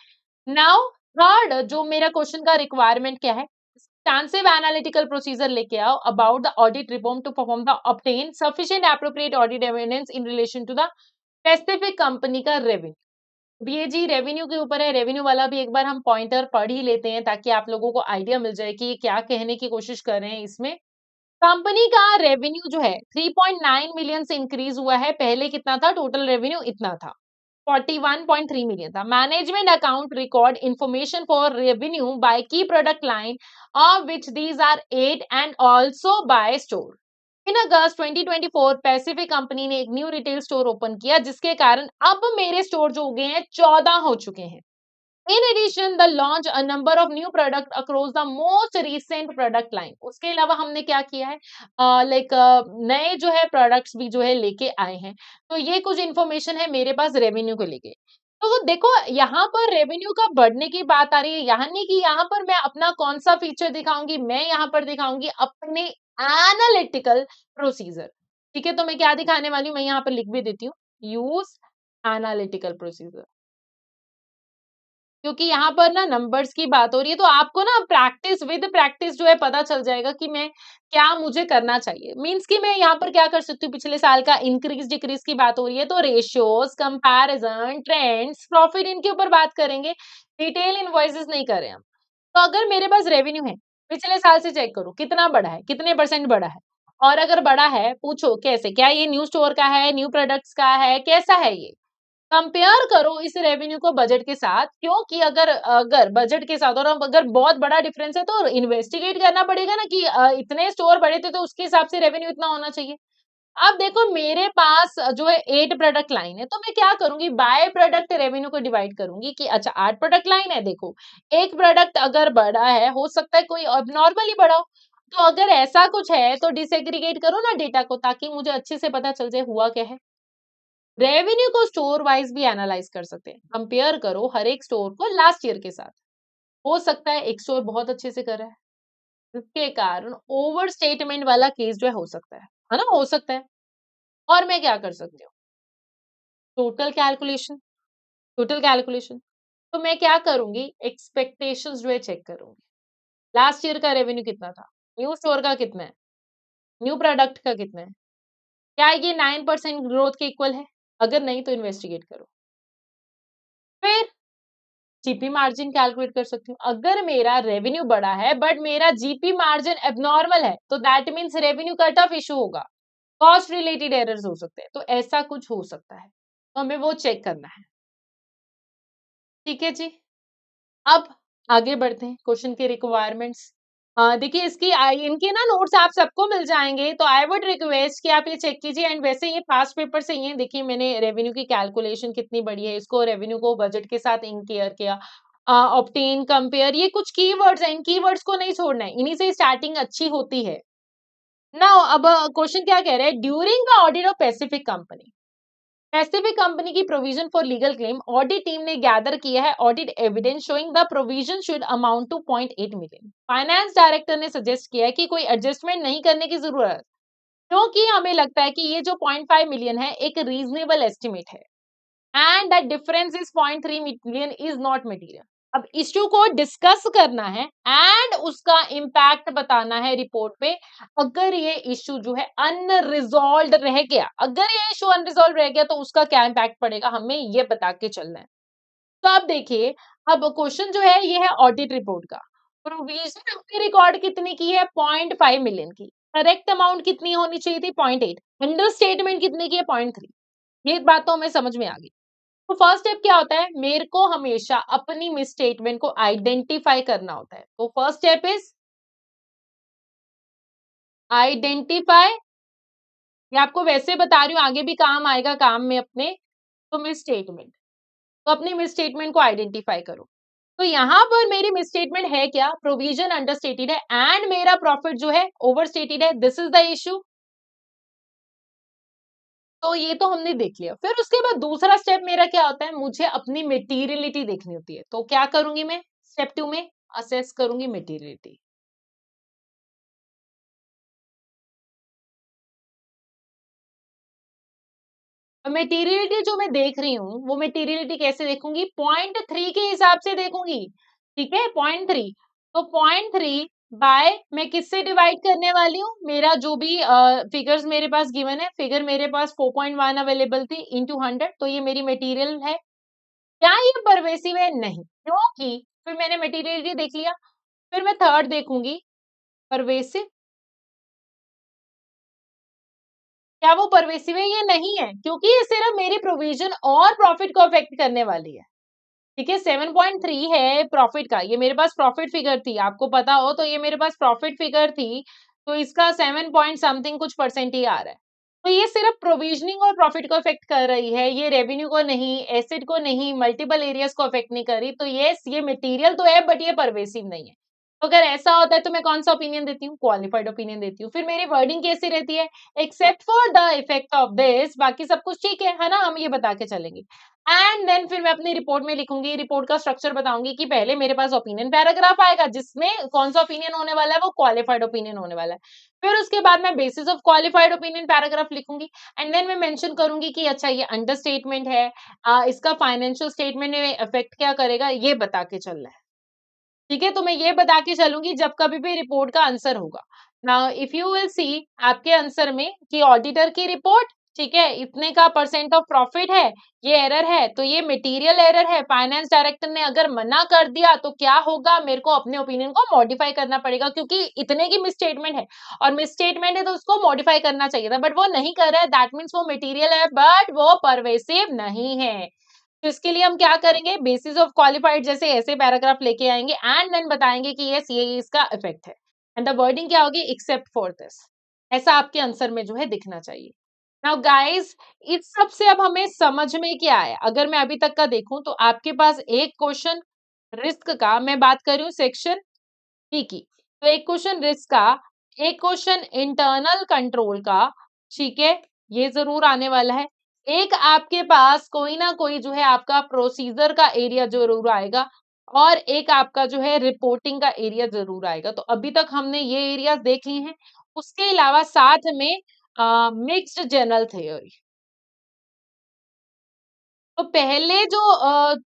नाउ थर्ड जो मेरा क्वेश्चन का रिक्वायरमेंट क्या है, एक्सटेंसिव एनालिटिकल प्रोसीजर लेके आओ about the audit reform to perform the obtain sufficient appropriate audit evidence in relation to the specific company का रेवेन्यू। अब ये जी रेवेन्यू के ऊपर है, रेवेन्यू वाला भी एक बार हम पॉइंटर पढ़ ही लेते हैं ताकि आप लोगों को आइडिया मिल जाए कि ये क्या कहने की कोशिश कर रहे हैं इसमें। कंपनी का रेवेन्यू जो है 3.9 मिलियन से इंक्रीज हुआ है, पहले कितना था, टोटल रेवेन्यू इतना था 41.3 मिलियन था। Management account record information for revenue by key product line of which these are 8 and also by store. In August 2024 Pacific company ने एक न्यू रिटेल स्टोर ओपन किया जिसके कारण अब मेरे स्टोर जो हो गए हैं 14 हो चुके हैं। In addition, the launch a number of new product across the most recent product line. उसके अलावा हमने क्या किया है, लाइक नए जो है प्रोडक्ट्स भी जो है लेके आए हैं। तो ये कुछ इंफॉर्मेशन है मेरे पास रेवेन्यू को लेके। तो देखो यहाँ पर रेवेन्यू का बढ़ने की बात आ रही है, यहाँ नहीं कि यहाँ पर मैं अपना कौन सा फीचर दिखाऊंगी, मैं यहाँ पर दिखाऊंगी अपने एनालिटिकल प्रोसीजर। ठीक है, तो मैं क्या दिखाने वाली हूँ, मैं यहाँ पर लिख भी देती हूँ, यूज एनालिटिकल प्रोसीजर। क्योंकि यहाँ पर ना नंबर्स की बात हो रही है, तो आपको ना प्रैक्टिस विद प्रैक्टिस जो है पता चल जाएगा कि मैं क्या मुझे करना चाहिए। मीन्स कि मैं यहाँ पर क्या कर सकती हूँ, पिछले साल का इंक्रीज डिक्रीज की बात हो रही है तो रेशियोज, कंपैरिजन, ट्रेंड्स, प्रॉफिट इनके ऊपर बात करेंगे, डिटेल इनवॉइसेस नहीं कर रहे हम। तो अगर मेरे पास रेवेन्यू है, पिछले साल से चेक करो कितना बढ़ा है, कितने परसेंट बढ़ा है, और अगर बढ़ा है पूछो कैसे, क्या ये न्यू स्टोर का है, न्यू प्रोडक्ट्स का है, कैसा है ये, कंपेयर करो इस रेवेन्यू को बजट के साथ। क्योंकि अगर अगर बजट के साथ और अब अगर बहुत बड़ा डिफरेंस है तो इन्वेस्टिगेट करना पड़ेगा ना कि इतने स्टोर बड़े थे तो उसके हिसाब से रेवेन्यू इतना होना चाहिए। अब देखो मेरे पास जो है 8 प्रोडक्ट लाइन है, तो मैं क्या करूंगी, बाय प्रोडक्ट रेवेन्यू को डिवाइड करूंगी कि अच्छा 8 प्रोडक्ट लाइन है, देखो एक प्रोडक्ट अगर बड़ा है, हो सकता है कोई अबनॉर्मली बड़ा हो, तो अगर ऐसा कुछ है तो डिसएग्रीगेट करो ना डेटा को, ताकि मुझे अच्छे से पता चल जाए हुआ क्या है। रेवेन्यू को स्टोर वाइज भी एनालाइज कर सकते हैं, कंपेयर करो हर एक स्टोर को लास्ट ईयर के साथ। हो सकता है एक स्टोर बहुत अच्छे से कर रहा है, जिसके कारण ओवर स्टेटमेंट वाला केस जो है ना, हो सकता है। और मैं क्या कर सकती हूँ, टोटल कैलकुलेशन, टोटल कैलकुलेशन। तो मैं क्या करूंगी, एक्सपेक्टेशंस जो है चेक करूंगी, लास्ट ईयर का रेवेन्यू कितना था, न्यू स्टोर का कितना है, न्यू प्रोडक्ट का कितना है, क्या ये 9% ग्रोथ के इक्वल है, अगर नहीं तो इन्वेस्टिगेट करो। फिर जीपी मार्जिन कैलकुलेट कर सकती हूँ। अगर मेरा रेवेन्यू बड़ा है बट मेरा जीपी मार्जिन एबनॉर्मल है तो that means revenue cut off issue होगा, कॉस्ट रिलेटेड एरर्स हो सकते हैं, तो ऐसा कुछ हो सकता है, तो हमें वो चेक करना है। ठीक है जी। अब आगे बढ़ते हैं क्वेश्चन के रिक्वायरमेंट्स। देखिए इसकी इनके ना नोट्स आप सबको मिल जाएंगे, तो आई वुड रिक्वेस्ट कि आप ये चेक कीजिए। एंड वैसे ये पास्ट पेपर से ही है, देखिए मैंने रेवेन्यू की कैलकुलेशन कितनी बड़ी है, इसको रेवेन्यू को बजट के साथ इंकेयर किया, ऑब्टेन, कंपेयर, ये कुछ कीवर्ड्स हैं, इन कीवर्ड्स को नहीं छोड़ना है, इन्हीं से स्टार्टिंग अच्छी होती है। नाउ अब क्वेश्चन क्या कह रहा है, during the audit of Pacific company, Pacific company की provision for legal claim, audit team ने गैदर किया है audit evidence showing the provision should amount to 0.8 million. Finance director ने सजेस्ट किया है कि कोई एडजस्टमेंट नहीं करने की जरूरत, क्योंकि हमें लगता है कि ये जो 0.5 मिलियन है एक रीजनेबल एस्टिमेट है and that difference is 0.3 million is not material. अब इश्यू को डिस्कस करना है एंड उसका इम्पैक्ट बताना है रिपोर्ट पे। अगर ये इश्यू जो है अनरिजॉल्व रह गया, अगर ये इश्यू अनरिजॉल्व रह गया तो उसका क्या इम्पैक्ट पड़ेगा हमें ये बता के चलना है। तो आप देखिए, अब क्वेश्चन जो है ये है ऑडिट रिपोर्ट का। प्रोविजन हमने रिकॉर्ड कितनी की है? 0.5 मिलियन की। करेक्ट अमाउंट कितनी होनी चाहिए थी? 0.8। अंडर स्टेटमेंट कितने की है? 0.3। ये बात तो हमें समझ में आ गई। तो फर्स्ट स्टेप क्या होता है? मेरे को हमेशा अपनी मिसस्टेटमेंट को आइडेंटिफाई करना होता है। तो फर्स्ट स्टेप इज आइडेंटिफाई। ये आपको वैसे बता रही हूँ, आगे भी काम आएगा काम में अपने। तो मिसस्टेटमेंट, तो अपनी मिसस्टेटमेंट को आइडेंटिफाई करो। तो यहाँ पर मेरी मिसस्टेटमेंट है क्या? प्रोविजन अंडरस्टेटेड है एंड मेरा प्रॉफिट जो है ओवरस्टेटेड है। This is the issue. तो ये तो हमने देख लिया। फिर उसके बाद दूसरा स्टेप मेरा क्या होता है? मुझे अपनी मटेरियलिटी देखनी होती है। तो क्या करूंगी मैं स्टेप 2 में? असेस करूंगी मटेरियलिटी। मटेरियलिटी जो मैं देख रही हूँ वो मटेरियलिटी कैसे देखूंगी? 0.3 के हिसाब से देखूंगी। ठीक है, 0.3। तो 0.3 बाय मैं किससे डिवाइड करने वाली हूँ? मेरा जो भी फिगर्स मेरे पास गिवन है, फिगर मेरे पास 4.1 अवेलेबल थी इंटू 100, तो ये मेरी मटेरियल है। क्या ये परवेसिव है? नहीं, क्योंकि फिर मैंने मटेरियलिटी देख लिया। फिर मैं थर्ड देखूंगी, परवेसिव। क्या वो परवेसिव है? ये नहीं है, क्योंकि ये सिर्फ मेरी प्रोविजन और प्रॉफिट को अफेक्ट करने वाली है। ठीक है, 7.3 है प्रॉफिट का। ये मेरे पास प्रॉफिट फिगर थी, आपको पता हो तो ये मेरे पास प्रॉफिट फिगर थी। तो इसका 7 पॉइंट समथिंग कुछ परसेंट ही आ रहा है। तो ये सिर्फ प्रोविजनिंग और प्रॉफिट को अफेक्ट कर रही है, ये रेवेन्यू को नहीं, एसेट को नहीं, मल्टीपल एरियाज को अफेक्ट नहीं कर रही। तो यस, ये मटेरियल तो है बट ये परवेसिव नहीं है। तो अगर ऐसा होता है तो मैं कौन सा ओपिनियन देती हूँ? क्वालिफाइड ओपिनियन देती हूँ। फिर मेरी वर्डिंग कैसी रहती है? Except for the effect of this, बाकी सब कुछ ठीक है ना? हम ये बता के चलेंगे। एंड देन फिर मैं अपनी रिपोर्ट में लिखूंगी, रिपोर्ट का स्ट्रक्चर बताऊंगी कि पहले मेरे पास ओपिनियन पैराग्राफ आएगा जिसमें कौन सा ओपिनियन होने वाला है? वो क्वालिफाइड ओपिनियन होने वाला है। फिर उसके बाद मैं basis of qualified opinion paragraph लिखूंगी एंड देन मैं मेंशन करूंगी कि अच्छा ये अंडर स्टेटमेंट है, इसका फाइनेंशियल स्टेटमेंट में इफेक्ट क्या करेगा, ये बता के चलना है। ठीक है, तो मैं ये बता के चलूंगी जब कभी भी रिपोर्ट का आंसर होगा। Now if you will see आपके आंसर में कि ऑडिटर की रिपोर्ट, ठीक है, इतने का परसेंट ऑफ प्रॉफिट है, ये एरर है, तो ये मटेरियल एरर है। फाइनेंस डायरेक्टर ने अगर मना कर दिया तो क्या होगा? मेरे को अपने ओपिनियन को मॉडिफाई करना पड़ेगा, क्योंकि इतने की मिसस्टेटमेंट है और मिसस्टेटमेंट है तो उसको मॉडिफाई करना चाहिए था, बट वो नहीं कर रहा है। दैट मीन्स वो मटेरियल है बट वो परवेसिव नहीं है। तो इसके लिए हम क्या करेंगे? बेसिस ऑफ क्वालिफाइड जैसे ऐसे पैराग्राफ लेके आएंगे एंड देन बताएंगे कि यस ये इसका इफेक्ट है। एंड द वर्डिंग क्या होगी? Except for this. ऐसा आपके आंसर में जो है दिखना चाहिए। नाउ गाइस, इस सब से अब हमें समझ में क्या आया? अगर मैं अभी तक का देखूं तो आपके पास एक क्वेश्चन रिस्क का, मैं बात कर रही हूँ सेक्शन बी की, तो एक क्वेश्चन रिस्क का, एक क्वेश्चन इंटरनल कंट्रोल का, ठीक है, ये जरूर आने वाला है। एक आपके पास कोई ना कोई जो है आपका प्रोसीजर का एरिया जरूर आएगा और एक आपका जो है रिपोर्टिंग का एरिया जरूर आएगा। तो अभी तक हमने ये एरियाज देख लिए हैं। उसके अलावा साथ में मिक्स्ड जनरल थ्योरी। तो पहले जो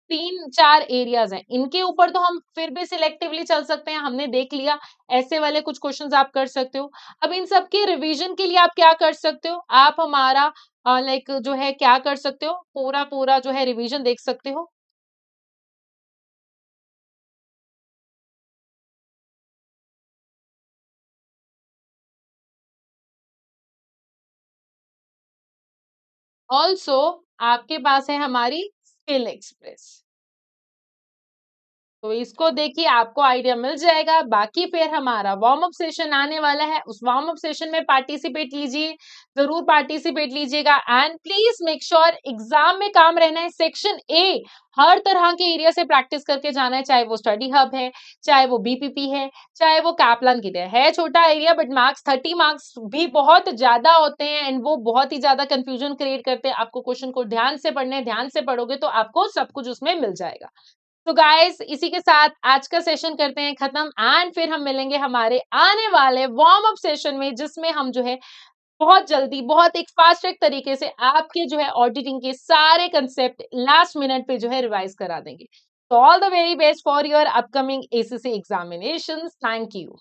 3-4 एरियाज हैं, इनके ऊपर तो हम फिर भी सिलेक्टिवली चल सकते हैं, हमने देख लिया। ऐसे वाले कुछ क्वेश्चंस आप कर सकते हो। अब इन सब के रिवीजन के लिए आप क्या कर सकते हो? आप हमारा लाइक जो है क्या कर सकते हो? पूरा पूरा जो है रिवीजन देख सकते हो। ऑल्सो आपके पास है हमारी स्किल एक्सप्रेस। तो इसको देखिए आपको आइडिया मिल जाएगा। बाकी फिर हमारा वार्म अप सेशन आने वाला है, उस वार्म अप सेशन में पार्टिसिपेट लीजिए, जरूर पार्टिसिपेट लीजिएगा and please make sure exam में काम रहना है। सेक्शन ए हर तरह के एरिया से प्रैक्टिस करके जाना है, चाहे वो स्टडी हब है, चाहे वो बीपीपी है, चाहे वो कैपलान की है छोटा एरिया बट मार्क्स 30 मार्क्स भी बहुत ज्यादा होते हैं एंड वो बहुत ही ज्यादा कंफ्यूजन क्रिएट करते हैं। आपको क्वेश्चन को ध्यान से पढ़ने, ध्यान से पढ़ोगे तो आपको सब कुछ उसमें मिल जाएगा। तो गाइस इसी के साथ आज का सेशन करते हैं खत्म एंड फिर हम मिलेंगे हमारे आने वाले वार्म अप सेशन में, जिसमें हम जो है बहुत जल्दी, बहुत एक फास्ट ट्रैक तरीके से आपके जो है ऑडिटिंग के सारे कंसेप्ट लास्ट मिनट पे जो है रिवाइज करा देंगे। तो all the very best for your upcoming ACC examinations. Thank you.